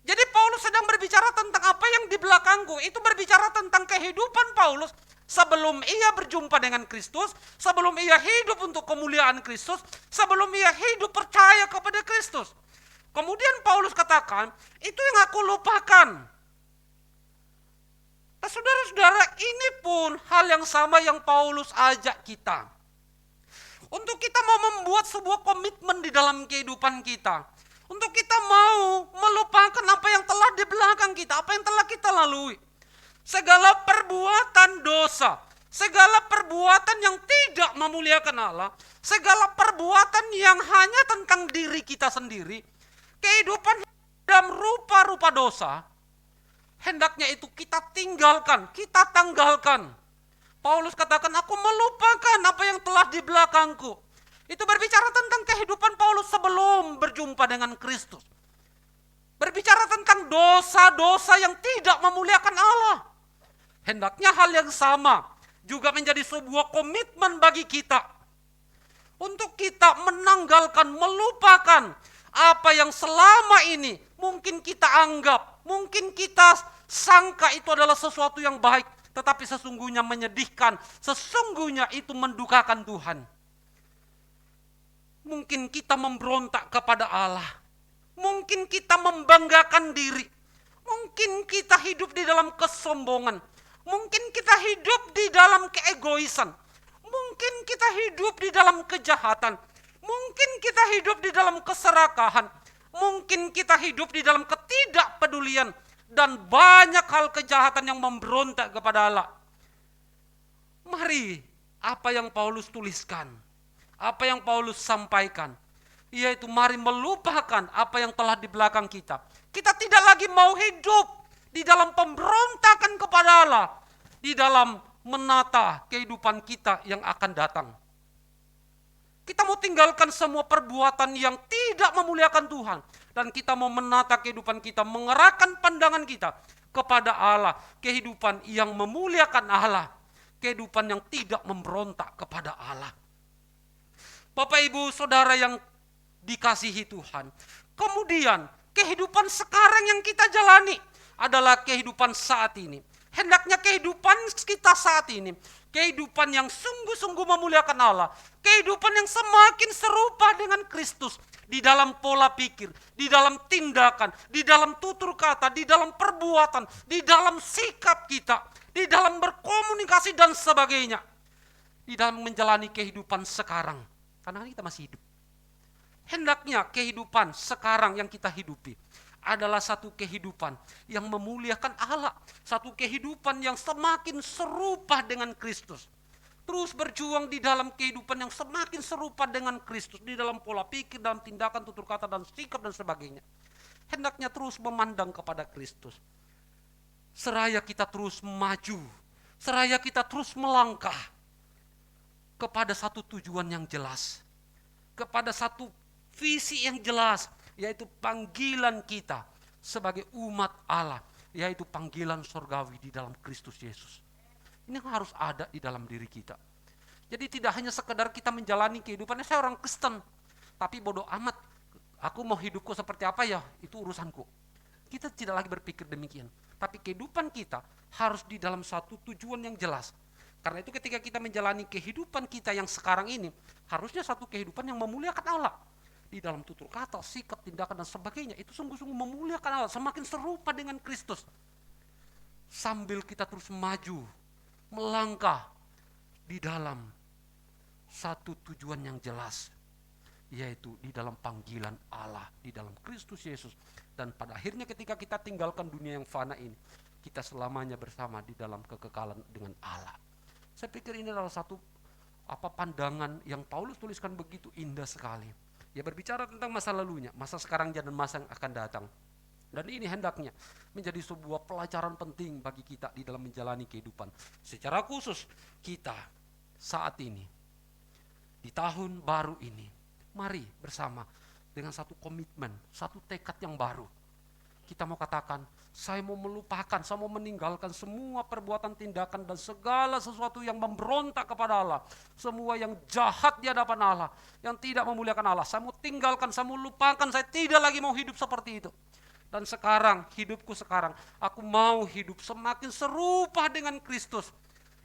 Jadi Paulus sedang berbicara tentang apa yang di belakangku, itu berbicara tentang kehidupan Paulus sebelum ia berjumpa dengan Kristus, sebelum ia hidup untuk kemuliaan Kristus, sebelum ia hidup percaya kepada Kristus. Kemudian Paulus katakan, itu yang aku lupakan. Nah, saudara-saudara, ini pun hal yang sama yang Paulus ajak kita. Untuk kita mau membuat sebuah komitmen di dalam kehidupan kita. Untuk kita mau melupakan apa yang telah di belakang kita, apa yang telah kita lalui. Segala perbuatan dosa, segala perbuatan yang tidak memuliakan Allah, segala perbuatan yang hanya tentang diri kita sendiri, kehidupan dalam rupa-rupa dosa, hendaknya itu kita tinggalkan, kita tanggalkan. Paulus katakan, aku melupakan apa yang telah di belakangku. Itu berbicara tentang kehidupan Paulus sebelum berjumpa dengan Kristus. Berbicara tentang dosa-dosa yang tidak memuliakan Allah. Hendaknya hal yang sama juga menjadi sebuah komitmen bagi kita. Untuk kita menanggalkan, melupakan apa yang selama ini mungkin kita anggap, mungkin kita sangka itu adalah sesuatu yang baik, tetapi sesungguhnya menyedihkan, sesungguhnya itu mendukakan Tuhan. Mungkin kita memberontak kepada Allah, mungkin kita membanggakan diri, mungkin kita hidup di dalam kesombongan, mungkin kita hidup di dalam keegoisan, mungkin kita hidup di dalam kejahatan, mungkin kita hidup di dalam keserakahan, mungkin kita hidup di dalam ketidakpedulian, dan banyak hal kejahatan yang memberontak kepada Allah. Mari, apa yang Paulus tuliskan, apa yang Paulus sampaikan, yaitu mari melupakan apa yang telah di belakang kita. Kita tidak lagi mau hidup di dalam pemberontakan kepada Allah, di dalam menata kehidupan kita yang akan datang. Kita mau tinggalkan semua perbuatan yang tidak memuliakan Tuhan. Dan kita mau menata kehidupan kita, mengerahkan pandangan kita kepada Allah. Kehidupan yang memuliakan Allah. Kehidupan yang tidak memberontak kepada Allah. Bapak Ibu Saudara yang dikasihi Tuhan. Kemudian kehidupan sekarang yang kita jalani adalah kehidupan saat ini. Hendaknya kehidupan kita saat ini, kehidupan yang sungguh-sungguh memuliakan Allah, kehidupan yang semakin serupa dengan Kristus di dalam pola pikir, di dalam tindakan, di dalam tutur kata, di dalam perbuatan, di dalam sikap kita, di dalam berkomunikasi dan sebagainya, di dalam menjalani kehidupan sekarang, karena kita masih hidup. Hendaknya kehidupan sekarang yang kita hidupi adalah satu kehidupan yang memuliakan Allah, satu kehidupan yang semakin serupa dengan Kristus. Terus berjuang di dalam kehidupan yang semakin serupa dengan Kristus, di dalam pola pikir, dalam tindakan, tutur kata, dan sikap, dan sebagainya. Hendaknya terus memandang kepada Kristus. Seraya kita terus maju, seraya kita terus melangkah kepada satu tujuan yang jelas, kepada satu visi yang jelas, yaitu panggilan kita sebagai umat Allah, yaitu panggilan surgawi di dalam Kristus Yesus. Ini harus ada di dalam diri kita. Jadi tidak hanya sekedar kita menjalani kehidupannya, saya orang Kristen, tapi bodoh amat, aku mau hidupku seperti apa ya, itu urusanku. Kita tidak lagi berpikir demikian, tapi kehidupan kita harus di dalam satu tujuan yang jelas. Karena itu ketika kita menjalani kehidupan kita yang sekarang ini, harusnya satu kehidupan yang memuliakan Allah. Di dalam tutur kata, sikap, tindakan, dan sebagainya, itu sungguh-sungguh memuliakan Allah, semakin serupa dengan Kristus. Sambil kita terus maju, melangkah di dalam satu tujuan yang jelas, yaitu di dalam panggilan Allah, di dalam Kristus Yesus. Dan pada akhirnya ketika kita tinggalkan dunia yang fana ini, kita selamanya bersama di dalam kekekalan dengan Allah. Saya pikir ini adalah satu pandangan yang Paulus tuliskan begitu indah sekali. Dia berbicara tentang masa lalunya, masa sekarangnya, dan masa yang akan datang. Dan ini hendaknya menjadi sebuah pelajaran penting bagi kita di dalam menjalani kehidupan. Secara khusus kita saat ini, di tahun baru ini, mari bersama dengan satu komitmen, satu tekad yang baru. Kita mau katakan, saya mau melupakan, saya mau meninggalkan semua perbuatan, tindakan, dan segala sesuatu yang memberontak kepada Allah. Semua yang jahat di hadapan Allah, yang tidak memuliakan Allah. Saya mau tinggalkan, saya mau lupakan, saya tidak lagi mau hidup seperti itu. Dan sekarang, hidupku sekarang, aku mau hidup semakin serupa dengan Kristus.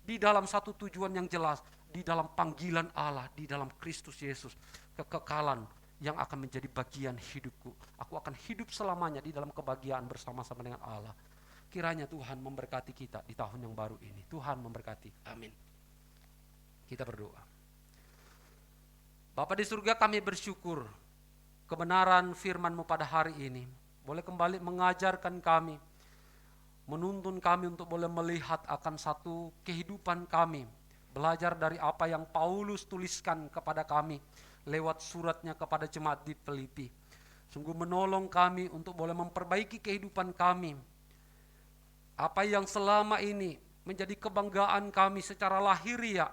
Di dalam satu tujuan yang jelas, di dalam panggilan Allah, di dalam Kristus Yesus. Kekekalan yang akan menjadi bagian hidupku. Aku akan hidup selamanya di dalam kebahagiaan bersama-sama dengan Allah. Kiranya Tuhan memberkati kita di tahun yang baru ini. Tuhan memberkati. Amin. Kita berdoa. Bapa di surga, kami bersyukur kebenaran firman-Mu pada hari ini boleh kembali mengajarkan kami, menuntun kami untuk boleh melihat akan satu kehidupan kami, belajar dari apa yang Paulus tuliskan kepada kami lewat suratnya kepada jemaat di Filipi. Sungguh menolong kami untuk boleh memperbaiki kehidupan kami. Apa yang selama ini menjadi kebanggaan kami secara lahiriah,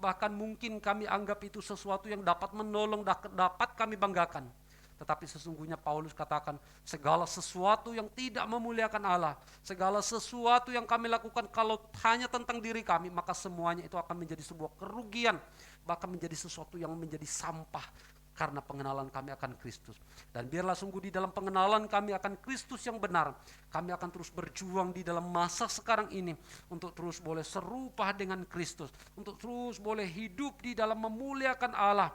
bahkan mungkin kami anggap itu sesuatu yang dapat menolong, dapat kami banggakan. Tetapi sesungguhnya Paulus katakan, segala sesuatu yang tidak memuliakan Allah, segala sesuatu yang kami lakukan kalau hanya tentang diri kami, maka semuanya itu akan menjadi sebuah kerugian, bahkan menjadi sesuatu yang menjadi sampah karena pengenalan kami akan Kristus. Dan biarlah sungguh di dalam pengenalan kami akan Kristus yang benar, kami akan terus berjuang di dalam masa sekarang ini untuk terus boleh serupa dengan Kristus, untuk terus boleh hidup di dalam memuliakan Allah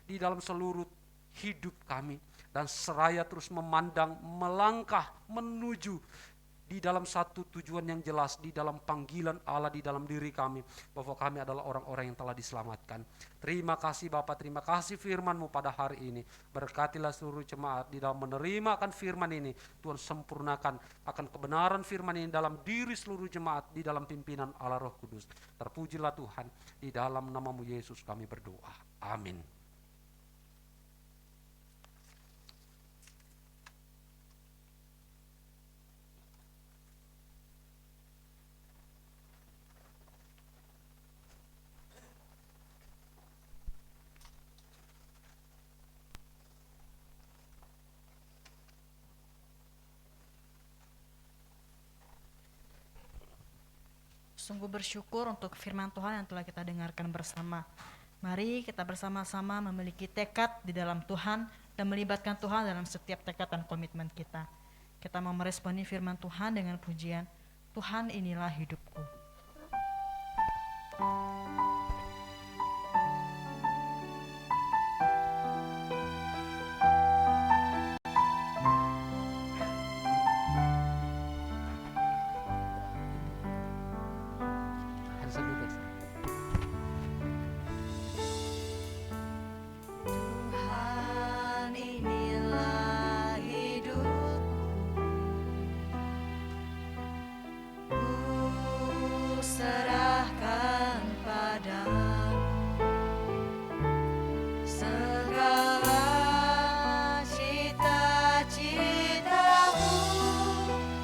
di dalam seluruh hidup kami, dan seraya terus memandang, melangkah menuju di dalam satu tujuan yang jelas, di dalam panggilan Allah di dalam diri kami, bahwa kami adalah orang-orang yang telah diselamatkan. Terima kasih Bapa, terima kasih firman-Mu pada hari ini. Berkatilah seluruh jemaat di dalam menerima akan firman ini. Tuhan sempurnakan akan kebenaran firman ini dalam diri seluruh jemaat, di dalam pimpinan Allah Roh Kudus. Terpujilah Tuhan, di dalam nama-Mu Yesus kami berdoa. Amin. Sungguh bersyukur untuk firman Tuhan yang telah kita dengarkan bersama. Mari kita bersama-sama memiliki tekad di dalam Tuhan dan melibatkan Tuhan dalam setiap tekad dan komitmen kita. Kita mau meresponi firman Tuhan dengan pujian, Tuhan inilah hidupku. Tuhan inilah hidupku, ku serahkan padamu segala cita-citaku,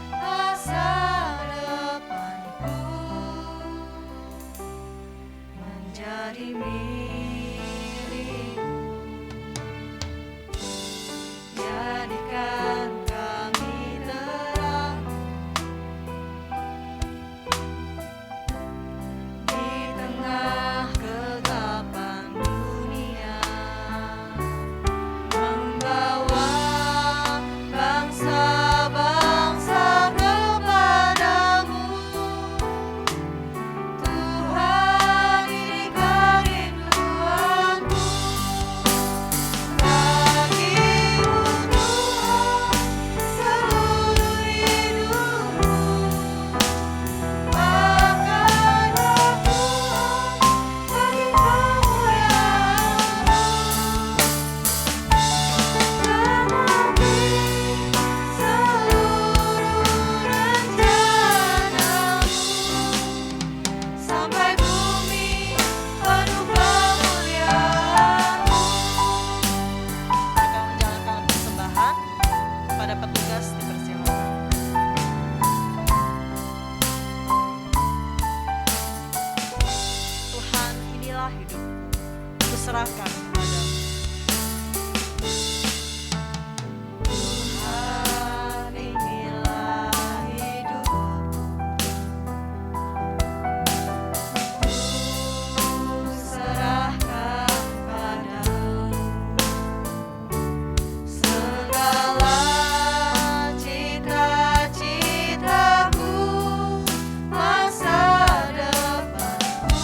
masa depanku menjadi milikmu. Jadikan kami terang di tengah kegelapan dunia, membawa bangsa-bangsa kepadamu. Tuhan, inilah hidupku, hidupku. Ku serahkan kepadamu. Tuhan, inilah hidupku. Ku serahkan padamu segala cita-citaku, masa depanku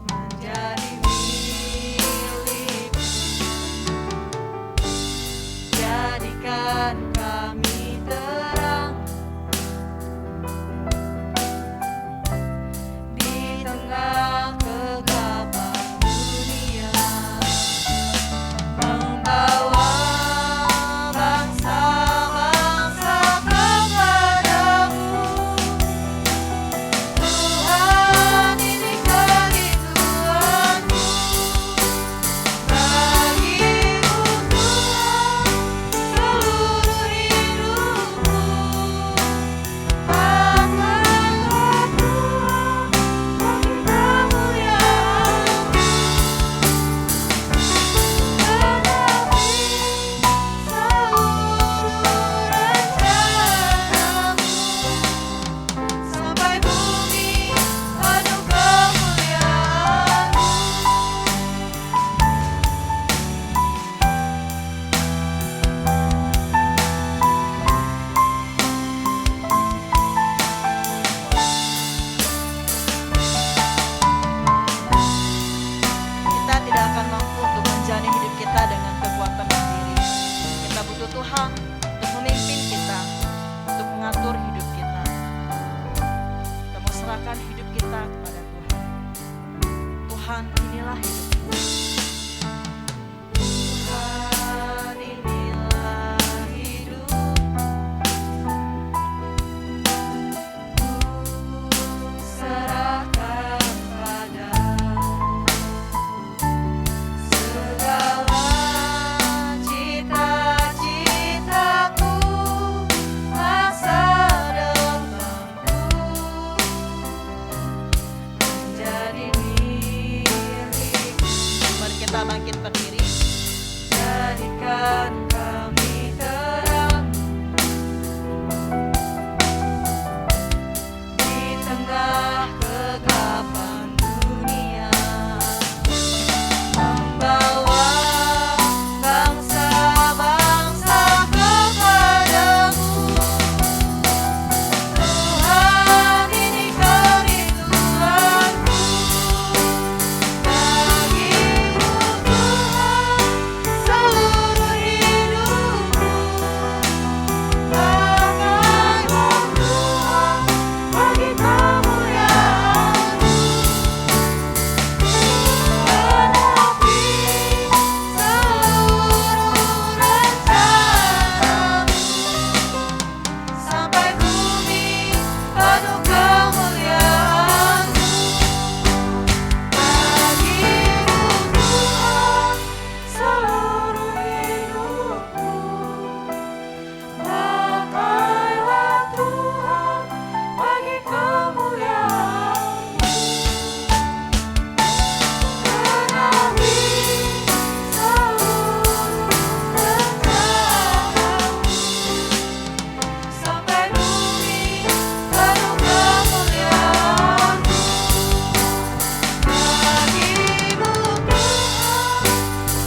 menjadi milikmu. Jadikan kami terang di tengah kegelapan dunia, membawa bangsa-bangsa kepadamu. Tuhan, ini kerinduanku bagimu, Tuhan, seluruh hidupku. Pakailah Tuhan bagi kemuliaan-Mu, genapi seluruh rencana-Mu, sampai bumi penuh kemuliaan-Mu. Kita tidak akan mampu untuk menjalani hidup kita dengan kekuatan sendiri. Kita butuh Tuhan untuk memimpin kita, untuk mengatur hidup kita. Kita mau serahkan hidup kita kepada Tuhan. Tuhan, inilah hidupku. Tuhan, inilah hidupku. Serahkan padamu segala cita-citaku, masa depanku menjadi milikmu. Mari kita bangkit berdiri. Jadikan kami terang di tengah kegelapan dunia, membawa bangsa-bangsa kepadamu. Tuhan, ini kerinduanku bagimu, Tuhan, seluruh hidupku. Pakailah Tuhan bagi kemuliaan-Mu, genapi seluruh rencana-Mu, sampai bumi penuh kemuliaan-Mu. Bagimu, Tuhan, seluruh hidupku. Pakailah Tuhan bagi kemuliaan-Mu, genapi seluruh rencana-Mu, sampai bumi penuh kemuliaan-Mu. Bagimu, Tuhan,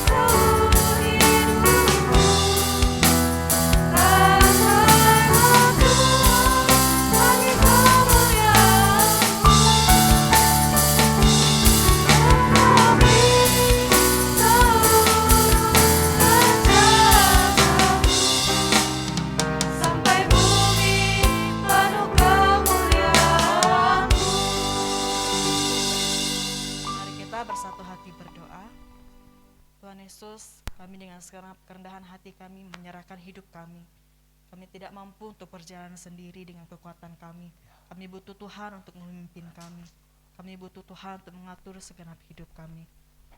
seluruh hidupku. Pakailah Tuhan bagi kemuliaan-Mu, genapi seluruh rencana-Mu, sampai bumi penuh kemuliaan-Mu. Mari kita bersatu hati berdoa. Tuhan Yesus, kami dengan segenap kerendahan hati kami menyerahkan hidup kami. Kami tidak mampu untuk berjalan sendiri dengan kekuatan kami. Kami butuh Tuhan untuk memimpin kami. Kami butuh Tuhan untuk mengatur segenap hidup kami.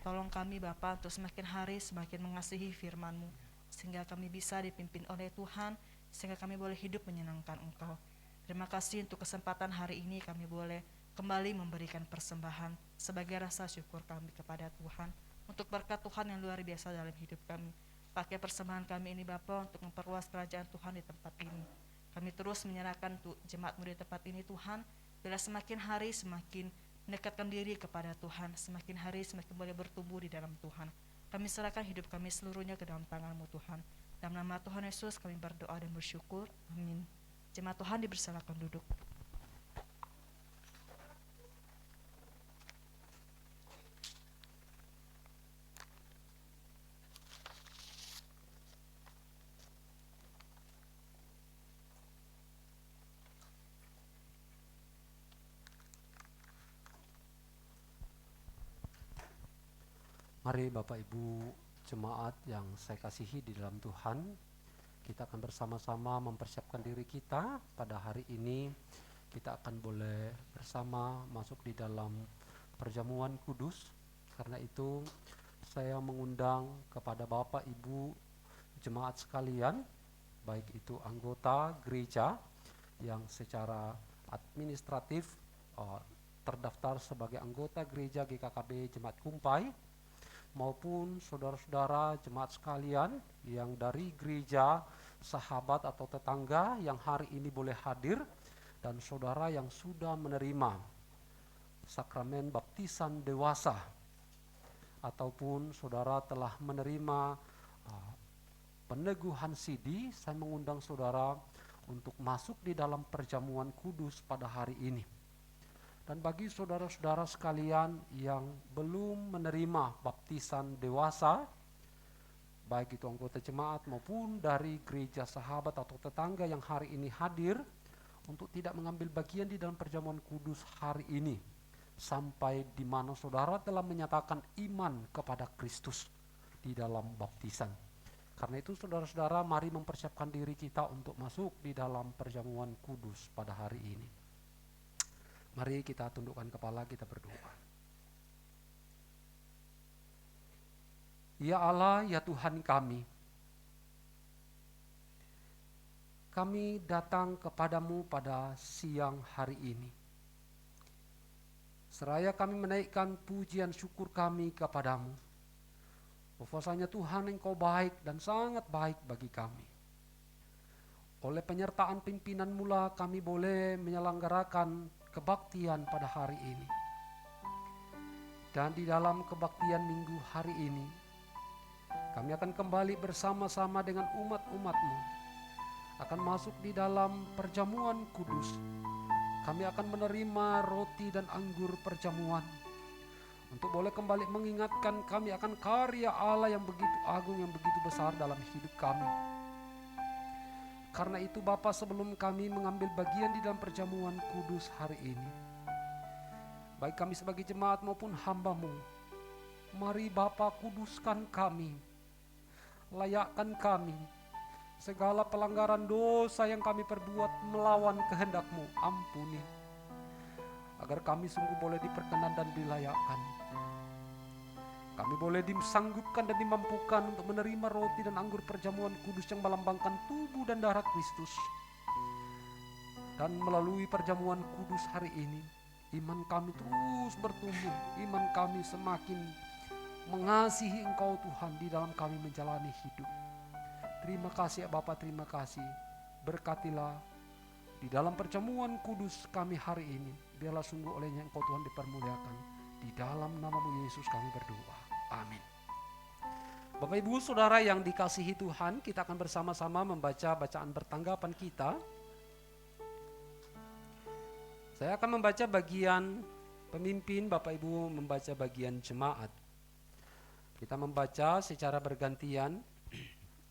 Tolong kami Bapa untuk semakin hari semakin mengasihi firman-Mu, sehingga kami bisa dipimpin oleh Tuhan, sehingga kami boleh hidup menyenangkan Engkau. Terima kasih untuk kesempatan hari ini kami boleh kembali memberikan persembahan sebagai rasa syukur kami kepada Tuhan untuk berkat Tuhan yang luar biasa dalam hidup kami. Pakai persembahan kami ini Bapa untuk memperluas kerajaan Tuhan di tempat ini. Kami terus menyerahkan jemaatmu di tempat ini Tuhan, bila semakin hari semakin mendekatkan diri kepada Tuhan, semakin hari semakin boleh bertumbuh di dalam Tuhan. Kami serahkan hidup kami seluruhnya ke dalam tangan-Mu Tuhan. Dalam nama Tuhan Yesus kami berdoa dan bersyukur. Amin. Jemaat Tuhan dipersilakan duduk. Mari Bapak Ibu jemaat yang saya kasihi di dalam Tuhan, kita akan bersama-sama mempersiapkan diri kita pada hari ini. Kita akan boleh bersama masuk di dalam perjamuan kudus. Karena itu saya mengundang kepada Bapak Ibu jemaat sekalian, baik itu anggota gereja yang secara administratif terdaftar sebagai anggota gereja GKKB Jemaat Kumpai, maupun saudara-saudara jemaat sekalian yang dari gereja sahabat atau tetangga yang hari ini boleh hadir, dan saudara yang sudah menerima sakramen baptisan dewasa, ataupun saudara telah menerima peneguhan sidi. Saya mengundang saudara untuk masuk di dalam perjamuan kudus pada hari ini. Dan bagi saudara-saudara sekalian yang belum menerima baptisan dewasa, baik itu anggota jemaat maupun dari gereja sahabat atau tetangga yang hari ini hadir, untuk tidak mengambil bagian di dalam perjamuan kudus hari ini, sampai di mana saudara telah menyatakan iman kepada Kristus di dalam baptisan. Karena itu saudara-saudara, mari mempersiapkan diri kita untuk masuk di dalam perjamuan kudus pada hari ini. Mari kita tundukkan kepala, kita berdoa. Ya Allah, ya Tuhan kami datang kepadamu pada siang hari ini. Seraya kami menaikkan pujian syukur kami kepadamu. Bahwasanya Tuhan Engkau baik dan sangat baik bagi kami. Oleh penyertaan pimpinan mula kami boleh menyelenggarakan kebaktian pada hari ini. Dan di dalam kebaktian minggu hari ini, kami akan kembali bersama-sama dengan umat-umat-Mu, akan masuk di dalam perjamuan kudus. Kami akan menerima roti dan anggur perjamuan, untuk boleh kembali mengingatkan kami akan karya Allah yang begitu agung, yang begitu besar dalam hidup kami. Karena itu Bapa, sebelum kami mengambil bagian di dalam perjamuan kudus hari ini, baik kami sebagai jemaat maupun hamba-Mu, mari Bapa kuduskan kami, layakkan kami, segala pelanggaran dosa yang kami perbuat melawan kehendak-Mu, ampuni, agar kami sungguh boleh diperkenan dan dilayakkan. Kami boleh disanggupkan dan dimampukan untuk menerima roti dan anggur perjamuan kudus yang melambangkan tubuh dan darah Kristus. Dan melalui perjamuan kudus hari ini, iman kami terus bertumbuh, iman kami semakin mengasihi Engkau Tuhan di dalam kami menjalani hidup. Terima kasih ya Bapa, terima kasih. Berkatilah di dalam perjamuan kudus kami hari ini. Biarlah sungguh olehnya Engkau Tuhan dipermuliakan. Di dalam nama-Mu Yesus kami berdoa. Amin. Bapak Ibu Saudara yang dikasihi Tuhan, kita akan bersama-sama membaca bacaan bertanggapan kita. Saya akan membaca bagian pemimpin, Bapak Ibu membaca bagian jemaat. Kita membaca secara bergantian.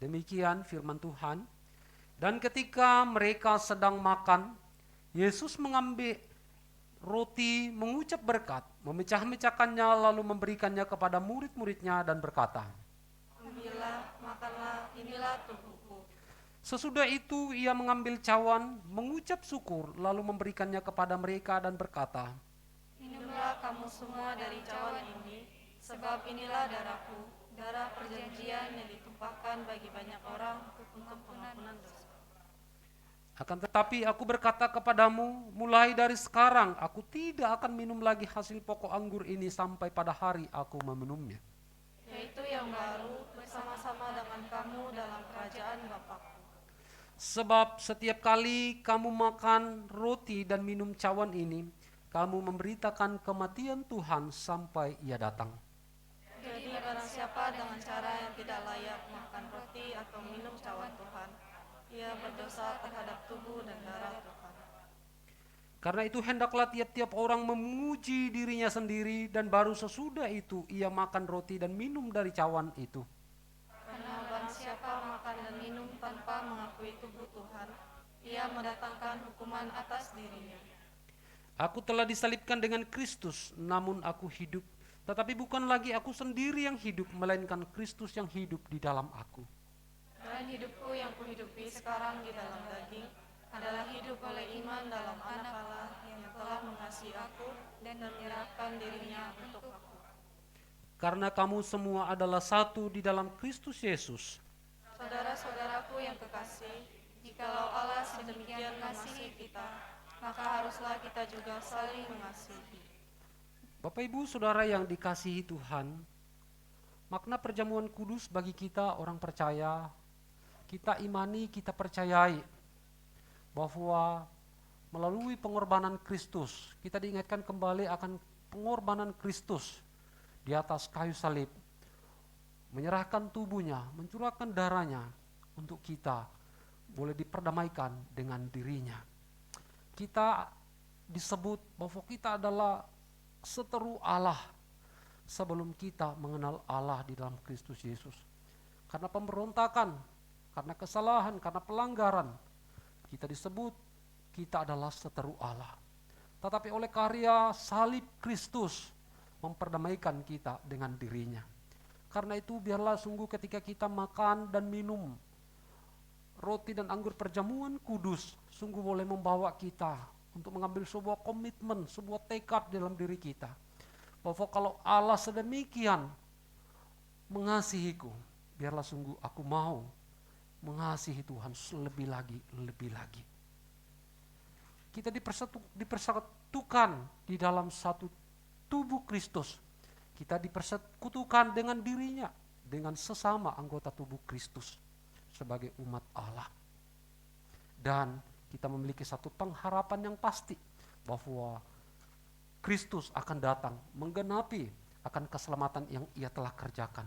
Demikian firman Tuhan. Dan ketika mereka sedang makan, Yesus mengambil roti, mengucap berkat, memecah-mecahkannya, lalu memberikannya kepada murid-muridnya dan berkata, Ambillah, makanlah, inilah tubuhku. Sesudah itu ia mengambil cawan, mengucap syukur, lalu memberikannya kepada mereka dan berkata, Minumlah kamu semua dari cawan ini, sebab inilah darahku, darah perjanjian yang ditumpahkan bagi banyak orang untuk pengampunan dosa. Akan tetapi aku berkata kepadamu, mulai dari sekarang aku tidak akan minum lagi hasil pokok anggur ini sampai pada hari aku meminumnya. Yaitu yang baru bersama-sama dengan kamu dalam kerajaan Bapakku. Sebab setiap kali kamu makan roti dan minum cawan ini, kamu memberitakan kematian Tuhan sampai ia datang. Jadi barang siapa dengan cara yang tidak layak makan roti atau minum cawan Tuhan, ia berdosa terhadap tubuh dan darah Tuhan. Karena itu hendaklah tiap-tiap orang memuji dirinya sendiri, dan baru sesudah itu ia makan roti dan minum dari cawan itu. Karena barang siapa makan dan minum tanpa mengakui tubuh Tuhan, ia mendatangkan hukuman atas dirinya. Aku telah disalibkan dengan Kristus, namun aku hidup. Tetapi bukan lagi aku sendiri yang hidup, melainkan Kristus yang hidup di dalam aku. Dan hidupku yang kuhidupi sekarang di dalam daging adalah hidup oleh iman dalam Anak Allah yang telah mengasihi aku dan menyerahkan dirinya untuk aku. Karena kamu semua adalah satu di dalam Kristus Yesus. Saudara-saudaraku yang kekasih, jikalau Allah sedemikian mengasihi kita, maka haruslah kita juga saling mengasihi. Bapak Ibu Saudara yang dikasihi Tuhan, makna perjamuan kudus bagi kita orang percaya, kita imani, kita percayai bahwa melalui pengorbanan Kristus, kita diingatkan kembali akan pengorbanan Kristus di atas kayu salib, menyerahkan tubuhnya, mencurahkan darahnya untuk kita boleh diperdamaikan dengan dirinya. Kita disebut bahwa kita adalah seteru Allah sebelum kita mengenal Allah di dalam Kristus Yesus. Karena pemberontakan, karena kesalahan, karena pelanggaran, kita disebut kita adalah seteru Allah. Tetapi oleh karya salib Kristus memperdamaikan kita dengan dirinya. Karena itu biarlah sungguh ketika kita makan dan minum roti dan anggur perjamuan kudus, sungguh boleh membawa kita untuk mengambil sebuah komitmen, sebuah tekad dalam diri kita. Bahwa kalau Allah sedemikian mengasihiku, biarlah sungguh aku mau mengasihi Tuhan lebih lagi, lebih lagi. Kita dipersatukan di dalam satu tubuh Kristus. Kita dipersekutukan dengan dirinya, dengan sesama anggota tubuh Kristus sebagai umat Allah. Dan kita memiliki satu pengharapan yang pasti bahwa Kristus akan datang menggenapi akan keselamatan yang ia telah kerjakan.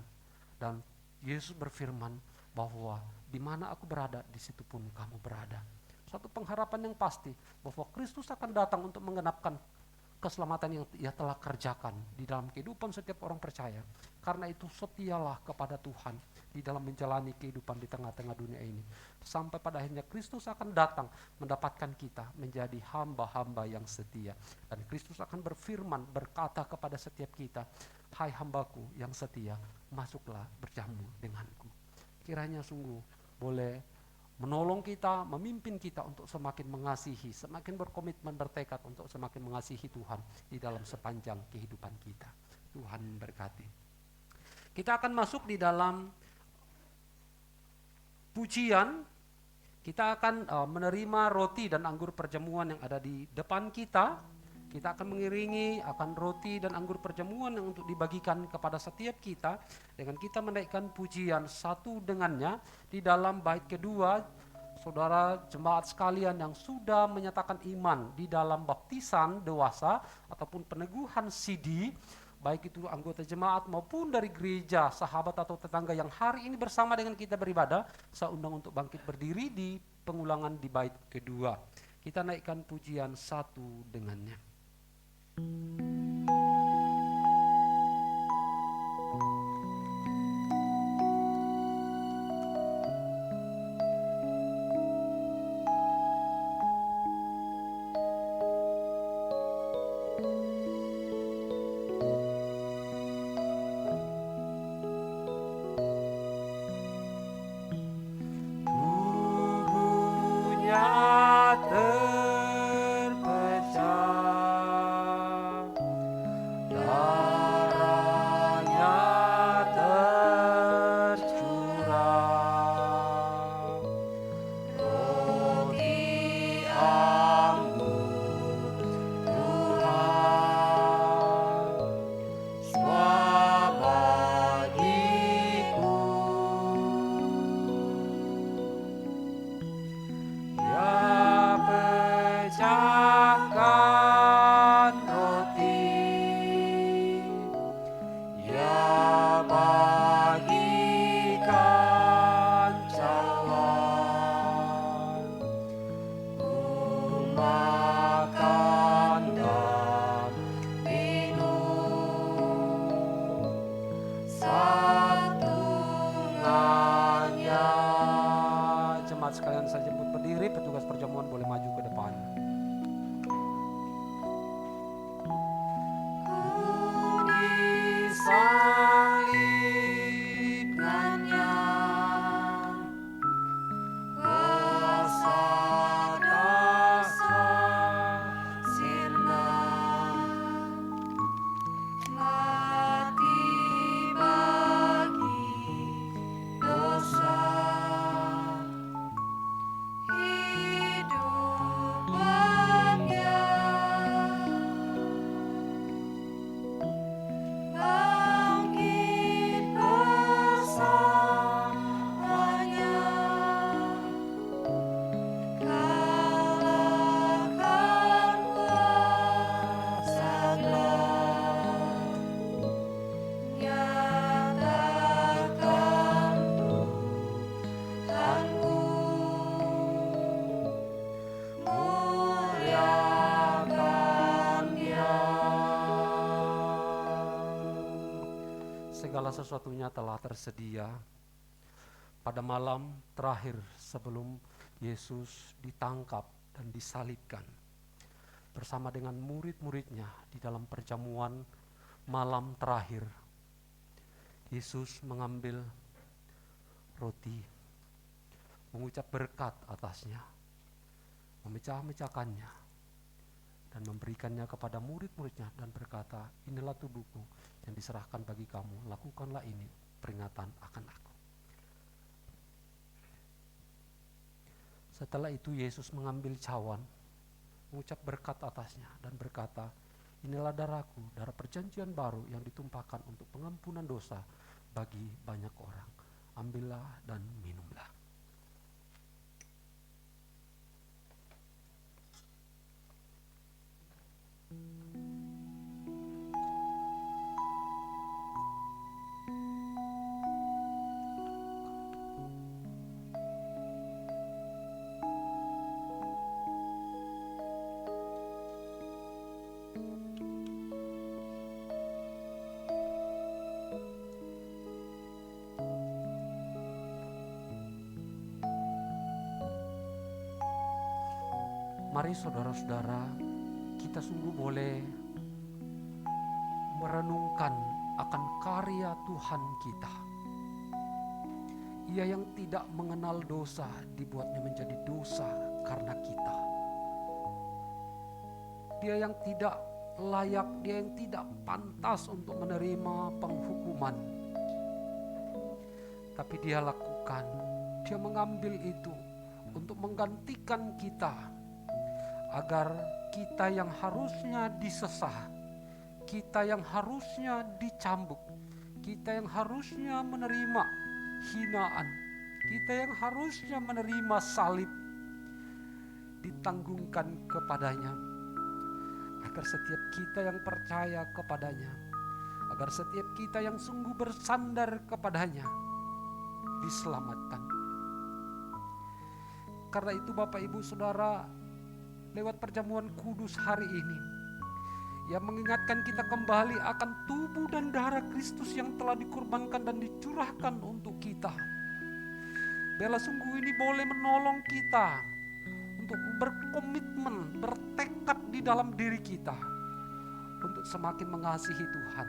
Dan Yesus berfirman bahwa di mana aku berada, di situ pun kamu berada. Satu pengharapan yang pasti bahwa Kristus akan datang untuk menggenapkan keselamatan yang ia telah kerjakan di dalam kehidupan setiap orang percaya. Karena itu setialah kepada Tuhan di dalam menjalani kehidupan di tengah-tengah dunia ini. Sampai pada akhirnya Kristus akan datang mendapatkan kita menjadi hamba-hamba yang setia. Dan Kristus akan berfirman, berkata kepada setiap kita, hai hambaku yang setia, masuklah berjamu denganku. Kiranya sungguh boleh menolong kita, memimpin kita untuk semakin mengasihi, semakin berkomitmen, bertekad untuk semakin mengasihi Tuhan di dalam sepanjang kehidupan kita. Tuhan berkati. Kita akan masuk di dalam pujian. Kita akan menerima roti dan anggur perjamuan yang ada di depan kita. Kita akan mengiringi akan roti dan anggur perjamuan yang untuk dibagikan kepada setiap kita dengan kita menaikkan pujian satu dengannya di dalam bait kedua. Saudara jemaat sekalian yang sudah menyatakan iman di dalam baptisan dewasa ataupun peneguhan sidi, baik itu anggota jemaat maupun dari gereja, sahabat atau tetangga yang hari ini bersama dengan kita beribadah, saya undang untuk bangkit berdiri di pengulangan di bait kedua. Kita naikkan pujian satu dengannya. Tubuhnya terpecah segala sesuatunya telah tersedia. Pada malam terakhir sebelum Yesus ditangkap dan disalibkan, bersama dengan murid-muridnya di dalam perjamuan malam terakhir, Yesus mengambil roti, mengucap berkat atasnya, memecah-mecahkannya, dan memberikannya kepada murid-muridnya dan berkata, inilah tubuhku yang diserahkan bagi kamu, lakukanlah ini peringatan akan aku. Setelah itu Yesus mengambil cawan, mengucap berkat atasnya dan berkata, inilah darahku, darah perjanjian baru yang ditumpahkan untuk pengampunan dosa bagi banyak orang. Ambillah dan minumlah. Mari saudara-saudara, kita sungguh boleh merenungkan akan karya Tuhan kita. Ia yang tidak mengenal dosa dibuatnya menjadi dosa karena kita. Dia yang tidak layak, dia yang tidak pantas untuk menerima penghukuman. Tapi dia lakukan, dia mengambil itu untuk menggantikan kita. Agar kita yang harusnya disesah, kita yang harusnya dicambuk, kita yang harusnya menerima hinaan, kita yang harusnya menerima salib, ditanggungkan kepadanya. Agar setiap kita yang percaya kepadanya, agar setiap kita yang sungguh bersandar kepadanya, diselamatkan. Karena itu Bapak Ibu Saudara, lewat perjamuan kudus hari ini, yang mengingatkan kita kembali akan tubuh dan darah Kristus yang telah dikorbankan dan dicurahkan untuk kita. Biarlah sungguh ini boleh menolong kita untuk berkomitmen, bertekad di dalam diri kita untuk semakin mengasihi Tuhan.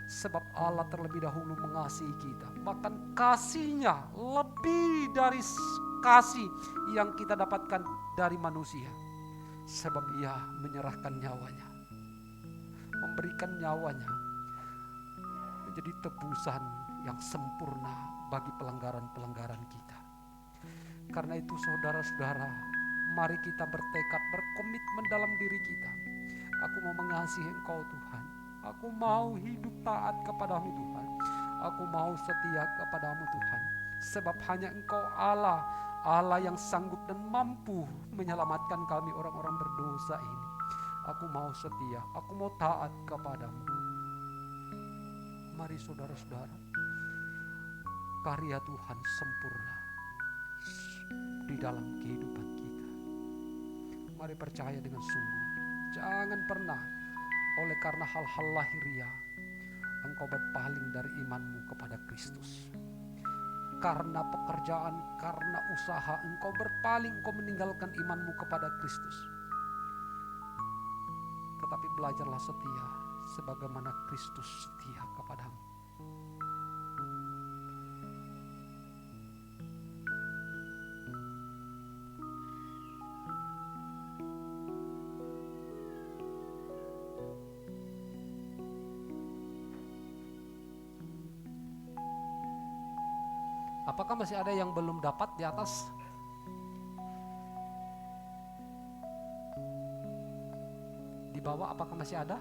Sebab Allah terlebih dahulu mengasihi kita, bahkan kasih-Nya lebih dari kasih yang kita dapatkan dari manusia. Sebab Ia menyerahkan nyawanya, memberikan nyawanya menjadi tebusan yang sempurna bagi pelanggaran-pelanggaran kita. Karena itu saudara-saudara, mari kita bertekad, berkomitmen dalam diri kita. Aku mau mengasihi Engkau Tuhan, aku mau hidup taat kepadamu Tuhan, aku mau setia kepadamu Tuhan. Sebab hanya Engkau Allah yang sanggup dan mampu menyelamatkan kami orang-orang berdosa ini. Aku mau setia, aku mau taat kepadamu. Mari saudara-saudara, karya Tuhan sempurna di dalam kehidupan kita. Mari percaya dengan sungguh. Jangan pernah oleh karena hal-hal lahiriah engkau berpaling dari imanmu kepada Kristus. Karena pekerjaan, karena usaha engkau berpaling, engkau meninggalkan imanmu kepada Kristus. Tetapi belajarlah setia sebagaimana Kristus setia kepadamu. Apakah masih ada yang belum dapat di atas? Di bawah apakah masih ada?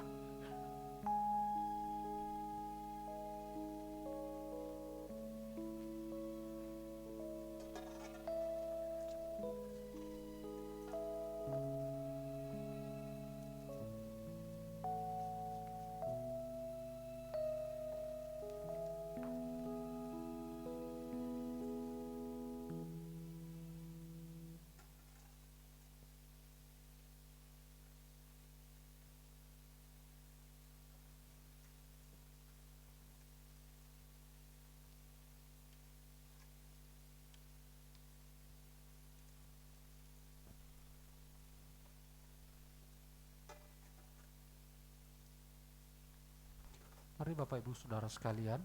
Mari Bapak Ibu Saudara sekalian,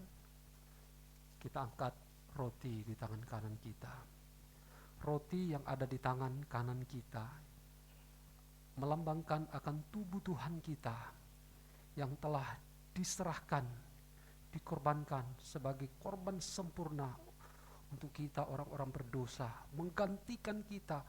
kita angkat roti di tangan kanan kita. Roti yang ada di tangan kanan kita melambangkan akan tubuh Tuhan kita yang telah diserahkan, dikorbankan sebagai korban sempurna untuk kita orang-orang berdosa, menggantikan kita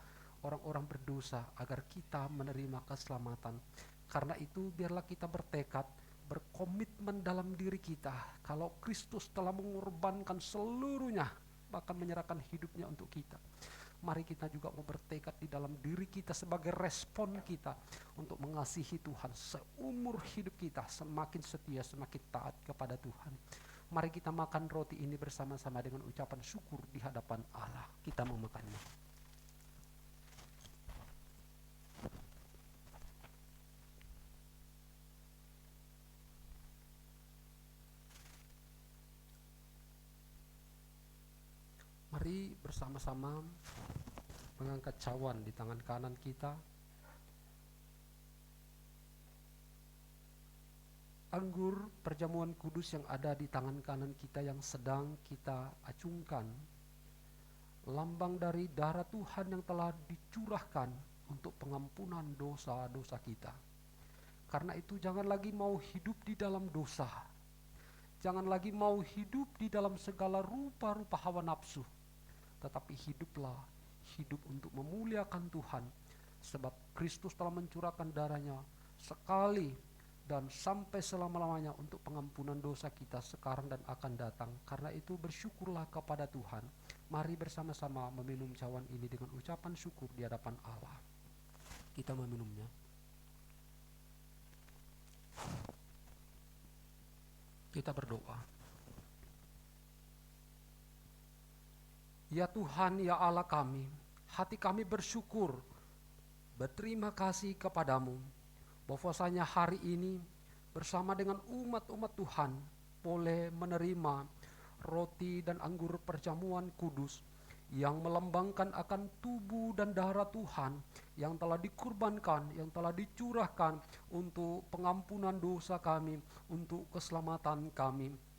orang-orang berdosa agar kita menerima keselamatan. Karena itu biarlah kita bertekad, berkomitmen dalam diri kita, kalau Kristus telah mengorbankan seluruhnya, bahkan menyerahkan hidupnya untuk kita. Mari kita juga mau bertekad di dalam diri kita sebagai respon kita untuk mengasihi Tuhan seumur hidup kita, semakin setia, semakin taat kepada Tuhan. Mari kita makan roti ini bersama-sama dengan ucapan syukur di hadapan Allah. Kita mau makannya. Mari bersama-sama mengangkat cawan di tangan kanan kita. Anggur perjamuan kudus yang ada di tangan kanan kita yang sedang kita acungkan, lambang dari darah Tuhan yang telah dicurahkan untuk pengampunan dosa-dosa kita. Karena itu jangan lagi mau hidup di dalam dosa. Jangan lagi mau hidup di dalam segala rupa-rupa hawa nafsu. Tetapi hiduplah hidup untuk memuliakan Tuhan, sebab Kristus telah mencurahkan darahnya sekali dan sampai selama-lamanya untuk pengampunan dosa kita sekarang dan akan datang. Karena itu bersyukurlah kepada Tuhan. Mari bersama-sama meminum cawan ini dengan ucapan syukur di hadapan Allah. Kita meminumnya. Kita berdoa. Ya Tuhan, ya Allah kami, hati kami bersyukur, berterima kasih kepadamu, bahwasanya hari ini bersama dengan umat-umat Tuhan boleh menerima roti dan anggur perjamuan kudus yang melambangkan akan tubuh dan darah Tuhan yang telah dikurbankan, yang telah dicurahkan untuk pengampunan dosa kami, untuk keselamatan kami.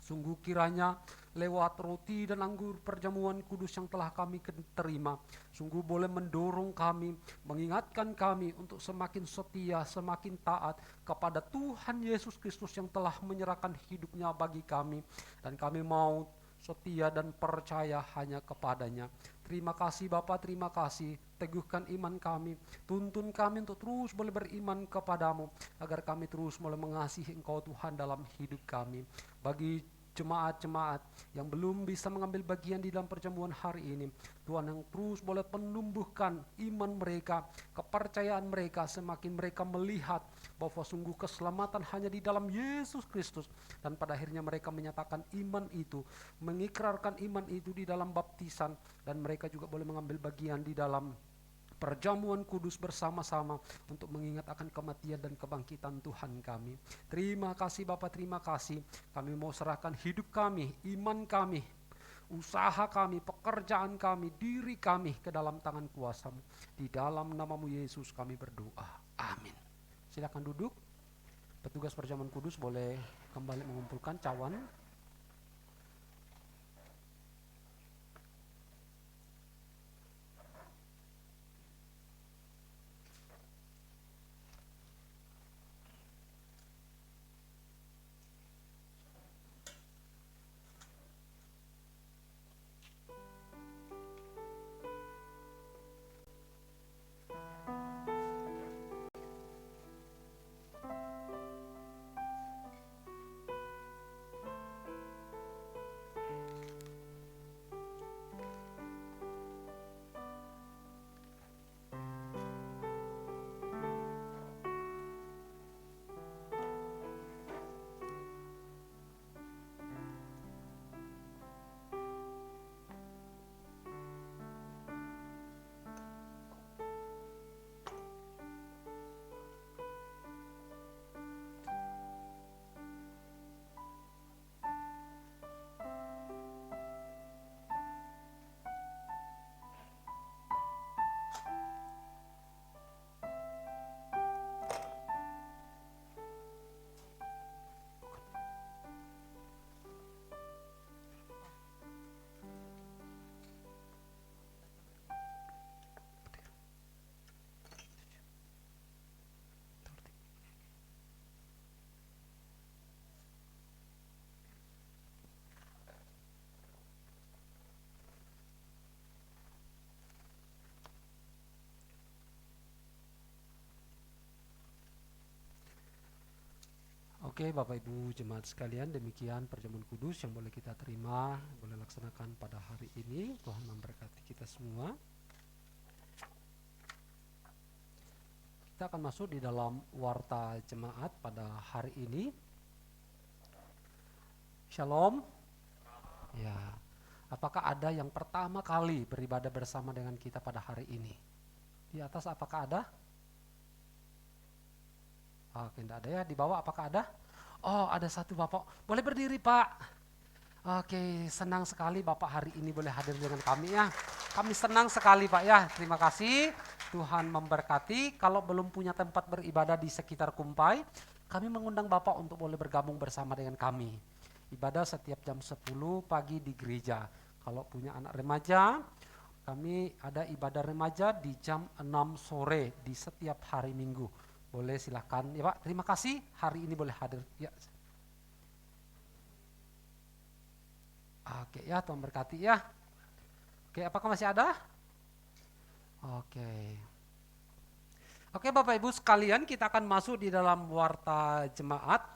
Sungguh kiranya lewat roti dan anggur perjamuan kudus yang telah kami terima, sungguh boleh mendorong kami, mengingatkan kami untuk semakin setia, semakin taat kepada Tuhan Yesus Kristus yang telah menyerahkan hidupnya bagi kami. Dan kami mau setia dan percaya hanya kepadanya. Terima kasih Bapa, terima kasih. Teguhkan iman kami, tuntun kami untuk terus boleh beriman kepadamu, agar kami terus boleh mengasihi Engkau Tuhan dalam hidup kami. Bagi jemaat-jemaat yang belum bisa mengambil bagian di dalam perjamuan hari ini, Tuhan yang terus boleh menumbuhkan iman mereka, kepercayaan mereka, semakin mereka melihat bahwa sungguh keselamatan hanya di dalam Yesus Kristus, dan pada akhirnya mereka menyatakan iman itu, mengikrarkan iman itu di dalam baptisan, dan mereka juga boleh mengambil bagian di dalam perjamuan kudus bersama-sama untuk mengingat akan kematian dan kebangkitan Tuhan kami. Terima kasih Bapa, terima kasih. Kami mau serahkan hidup kami, iman kami, usaha kami, pekerjaan kami, diri kami ke dalam tangan kuasa-Mu. Di dalam nama-Mu Yesus kami berdoa. Amin. Silakan duduk. Petugas perjamuan kudus boleh kembali mengumpulkan cawan. Oke, Bapak Ibu jemaat sekalian, demikian perjamuan kudus yang boleh kita terima, boleh laksanakan pada hari ini. Tuhan memberkati kita semua. Kita akan masuk di dalam warta jemaat pada hari ini. Shalom. Ya, apakah ada yang pertama kali beribadah bersama dengan kita pada hari ini? Di atas apakah ada? Oke, tidak ada ya. Di bawah apakah ada? Oh, ada satu Bapak. Boleh berdiri, Pak. Oke, senang sekali Bapak hari ini boleh hadir dengan kami ya. Kami senang sekali Pak ya. Terima kasih. Tuhan memberkati. Kalau belum punya tempat beribadah di sekitar Kumpai, kami mengundang Bapak untuk boleh bergabung bersama dengan kami. Ibadah setiap jam 10 pagi di gereja. Kalau punya anak remaja, kami ada ibadah remaja di jam 6 sore di setiap hari Minggu. Boleh silakan ya Pak. Terima kasih hari ini boleh hadir. Ya. Oke ya, Tuhan berkati ya. Oke, apakah masih ada? Oke. Oke Bapak Ibu sekalian, kita akan masuk di dalam warta jemaat.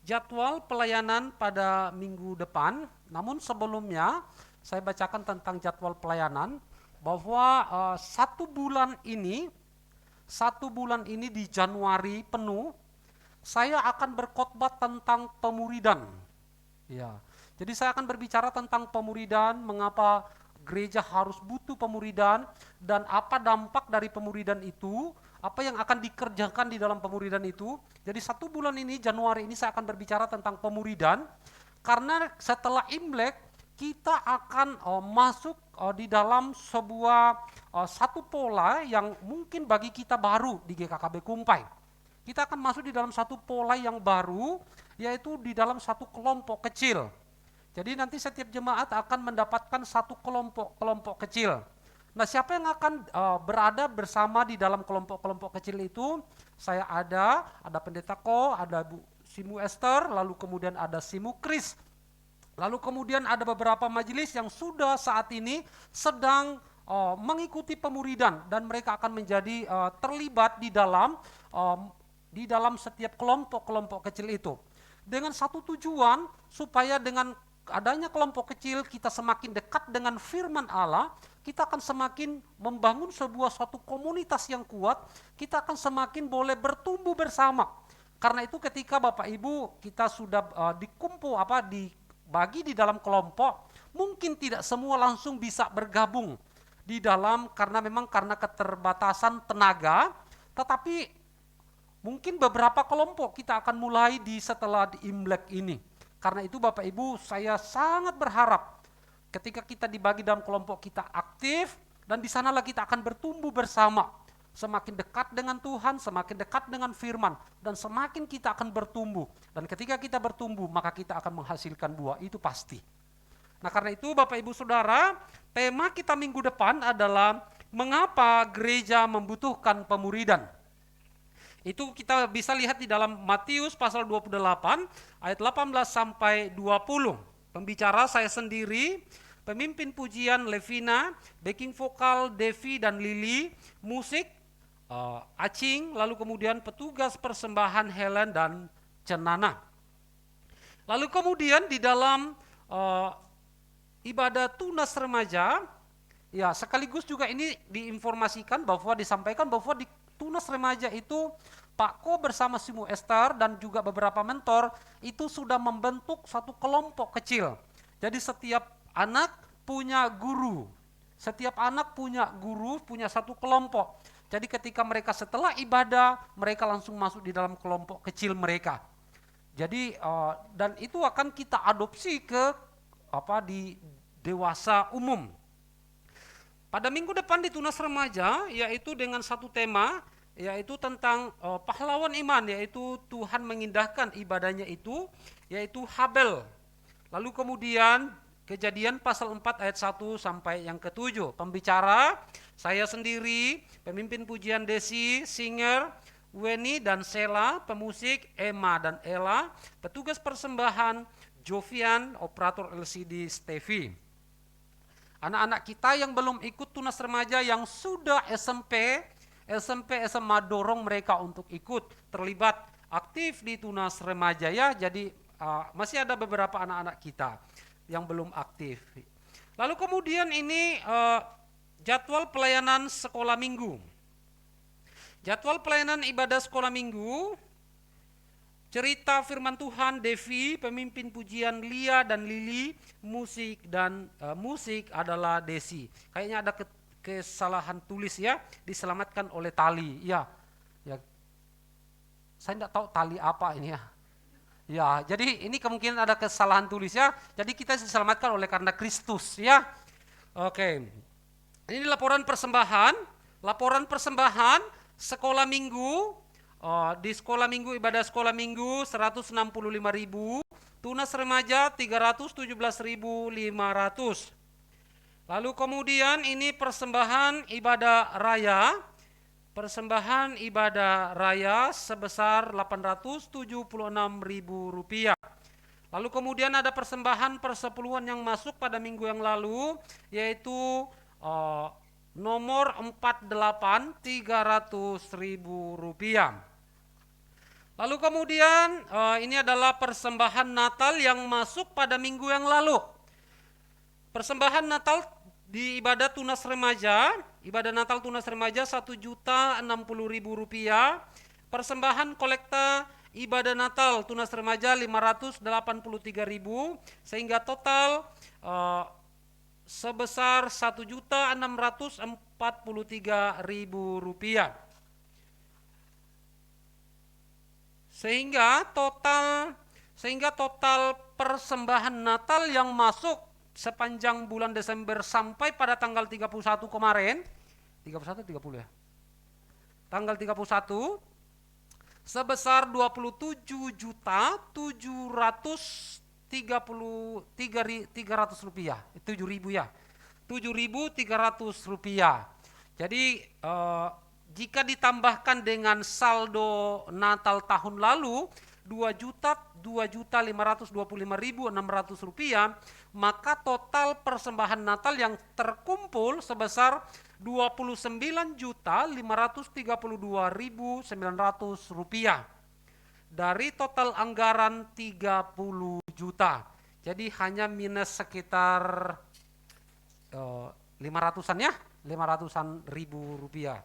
Jadwal pelayanan pada minggu depan, namun sebelumnya saya bacakan tentang jadwal pelayanan bahwa 1 bulan ini di Januari penuh, saya akan berkhotbah tentang pemuridan. Ya, jadi saya akan berbicara tentang pemuridan, mengapa gereja harus butuh pemuridan, dan apa dampak dari pemuridan itu, apa yang akan dikerjakan di dalam pemuridan itu. Jadi 1 bulan ini, Januari ini saya akan berbicara tentang pemuridan, karena setelah Imlek, kita akan masuk di dalam sebuah satu pola yang mungkin bagi kita baru di GKKB Kumpai. Kita akan masuk di dalam satu pola yang baru, yaitu di dalam satu kelompok kecil. Jadi nanti setiap jemaat akan mendapatkan satu kelompok kecil. Nah, siapa yang akan berada bersama di dalam kelompok kecil itu? Saya ada Pendeta Ko, ada Bu Simu Esther, lalu kemudian ada Simu Kris. Lalu kemudian ada beberapa majelis yang sudah saat ini sedang mengikuti pemuridan, dan mereka akan menjadi terlibat di dalam setiap kelompok kecil itu. Dengan satu tujuan, supaya dengan adanya kelompok kecil kita semakin dekat dengan firman Allah, kita akan semakin membangun suatu komunitas yang kuat, kita akan semakin boleh bertumbuh bersama. Karena itu ketika Bapak Ibu kita sudah dibagi di dalam kelompok, mungkin tidak semua langsung bisa bergabung di dalam karena keterbatasan tenaga, tetapi mungkin beberapa kelompok kita akan mulai setelah di Imlek ini. Karena itu Bapak Ibu, saya sangat berharap ketika kita dibagi dalam kelompok kita aktif, dan di sanalah kita akan bertumbuh bersama. Semakin dekat dengan Tuhan, semakin dekat dengan firman, dan semakin kita akan bertumbuh. Dan ketika kita bertumbuh, maka kita akan menghasilkan buah, itu pasti. Nah, karena itu Bapak Ibu Saudara, tema kita minggu depan adalah mengapa gereja membutuhkan pemuridan. Itu kita bisa lihat di dalam Matius pasal 28 ayat 18 sampai 20. Pembicara saya sendiri, pemimpin pujian Levina, backing vokal Devi dan Lili, musik Acing, lalu kemudian petugas persembahan Helen dan Cenana. Lalu kemudian di dalam ibadah tunas remaja, ya sekaligus juga ini disampaikan bahwa di tunas remaja itu Pak Ko bersama Simu Esther dan juga beberapa mentor itu sudah membentuk satu kelompok kecil. Jadi setiap anak punya guru, punya satu kelompok. Jadi ketika mereka setelah ibadah, mereka langsung masuk di dalam kelompok kecil mereka. Jadi dan itu akan kita adopsi di dewasa umum. Pada minggu depan di tunas remaja, yaitu dengan satu tema, yaitu tentang pahlawan iman, yaitu Tuhan mengindahkan ibadahnya itu, yaitu Habel. Lalu kemudian Kejadian pasal 4 ayat 1 sampai yang ke-7. Pembicara saya sendiri, pemimpin pujian Desi, singer Weni dan Sela, pemusik Emma dan Ella, petugas persembahan Jovian, operator LCD Stevi. Anak-anak kita yang belum ikut tunas remaja, yang sudah SMP SMA dorong mereka untuk ikut terlibat aktif di Tunas Remaja ya. Jadi masih ada beberapa anak-anak kita yang belum aktif. Lalu kemudian ini jadwal pelayanan sekolah minggu. Jadwal pelayanan ibadah sekolah minggu, cerita firman Tuhan Devi, pemimpin pujian Lia dan Lili, musik adalah Desi. Kayaknya ada kesalahan tulis ya, diselamatkan oleh tali. Ya, saya tidak tahu tali apa ini ya. Ya, jadi ini kemungkinan ada kesalahan tulis ya. Jadi kita diselamatkan oleh karena Kristus ya. Oke. Ini laporan persembahan sekolah minggu. Di sekolah minggu, ibadah sekolah minggu 165.000, Tunas Remaja 317.500. Lalu kemudian ini persembahan ibadah raya sebesar Rp876.000. Lalu kemudian ada persembahan persepuluhan yang masuk pada minggu yang lalu, yaitu nomor 48 Rp300.000. Lalu kemudian ini adalah persembahan Natal yang masuk pada minggu yang lalu. Persembahan Natal di ibadah Tunas Remaja, ibadah Natal Tunas Remaja Rp1.060.000. Persembahan kolekta ibadah Natal Tunas Remaja 583.000, sehingga total sebesar Rp1.643.000. Sehingga total persembahan Natal yang masuk sepanjang bulan Desember sampai pada tanggal 31 kemarin, 31 30 ya. Tanggal 31 sebesar 27.733.300 rupiah. 7.000 ya. 7.300 rupiah. Jadi jika ditambahkan dengan saldo Natal tahun lalu 2.525.600 rupiah, maka total persembahan Natal yang terkumpul sebesar 29.532.900 rupiah dari total anggaran 30 juta. Jadi hanya minus sekitar 500-an ya, 500-an ribu rupiah.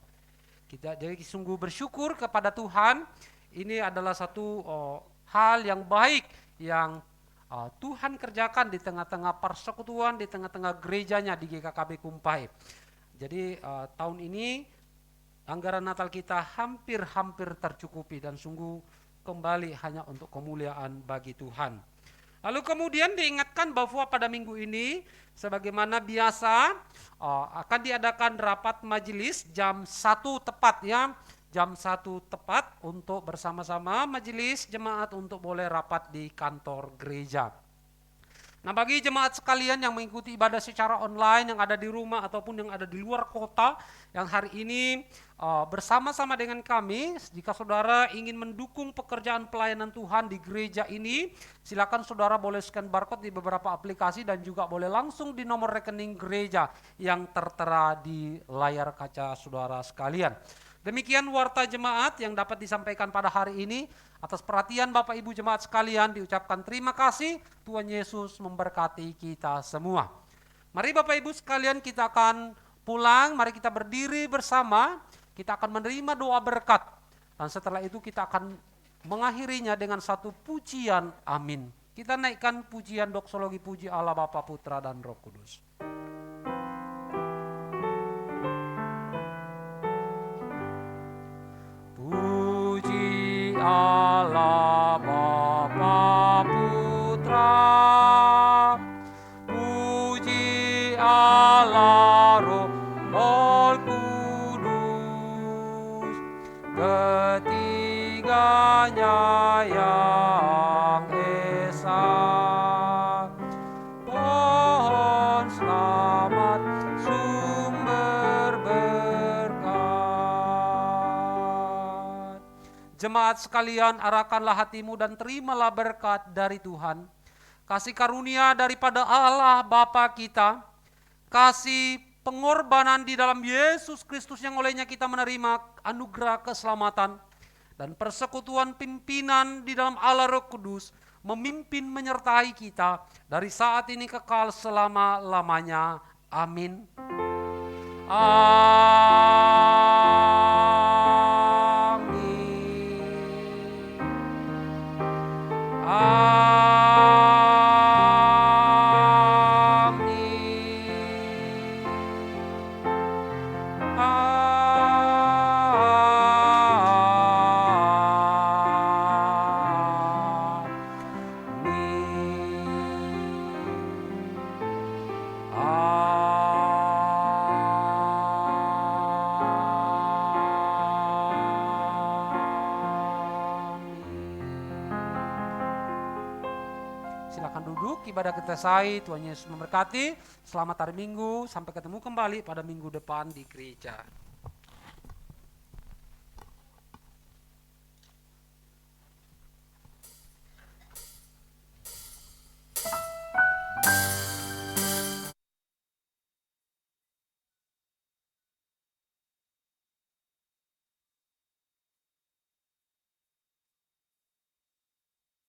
Kita jadi sungguh bersyukur kepada Tuhan. Ini adalah satu hal yang baik yang Tuhan kerjakan di tengah-tengah persekutuan, di tengah-tengah gerejanya di GKKB Kumpai. Jadi tahun ini anggaran Natal kita hampir tercukupi dan sungguh kembali hanya untuk kemuliaan bagi Tuhan. Lalu kemudian diingatkan bahwa pada minggu ini sebagaimana biasa akan diadakan rapat majelis jam 1 tepat ya. Jam 1 tepat untuk bersama-sama majelis jemaat untuk boleh rapat di kantor gereja. Nah, bagi jemaat sekalian yang mengikuti ibadah secara online, yang ada di rumah ataupun yang ada di luar kota, yang hari ini bersama-sama dengan kami, jika saudara ingin mendukung pekerjaan pelayanan Tuhan di gereja ini, silakan saudara boleh scan barcode di beberapa aplikasi dan juga boleh langsung di nomor rekening gereja yang tertera di layar kaca saudara sekalian. Demikian warta jemaat yang dapat disampaikan pada hari ini. Atas perhatian Bapak Ibu jemaat sekalian diucapkan terima kasih. Tuhan Yesus memberkati kita semua. Mari Bapak Ibu sekalian kita akan pulang. Mari kita berdiri bersama. Kita akan menerima doa berkat. Dan setelah itu kita akan mengakhirinya dengan satu pujian amin. Kita naikkan pujian doksologi puji Allah Bapa, Putra dan Roh Kudus. Puji Allah Bapa Putra, puji Allah Roh Kudus, ketiganya yang esa. Pohon selamat sumber berkat. Jemaat sekalian, arahkanlah hatimu dan terimalah berkat dari Tuhan. Kasih karunia daripada Allah Bapa kita, kasih pengorbanan di dalam Yesus Kristus yang olehnya kita menerima anugerah keselamatan, dan persekutuan pimpinan di dalam Allah Roh Kudus memimpin menyertai kita dari saat ini kekal selama-lamanya. Amin. Silakan duduk, ibadah kita selesai. Tuhan Yesus memberkati. Selamat hari Minggu, sampai ketemu kembali pada minggu depan di gereja.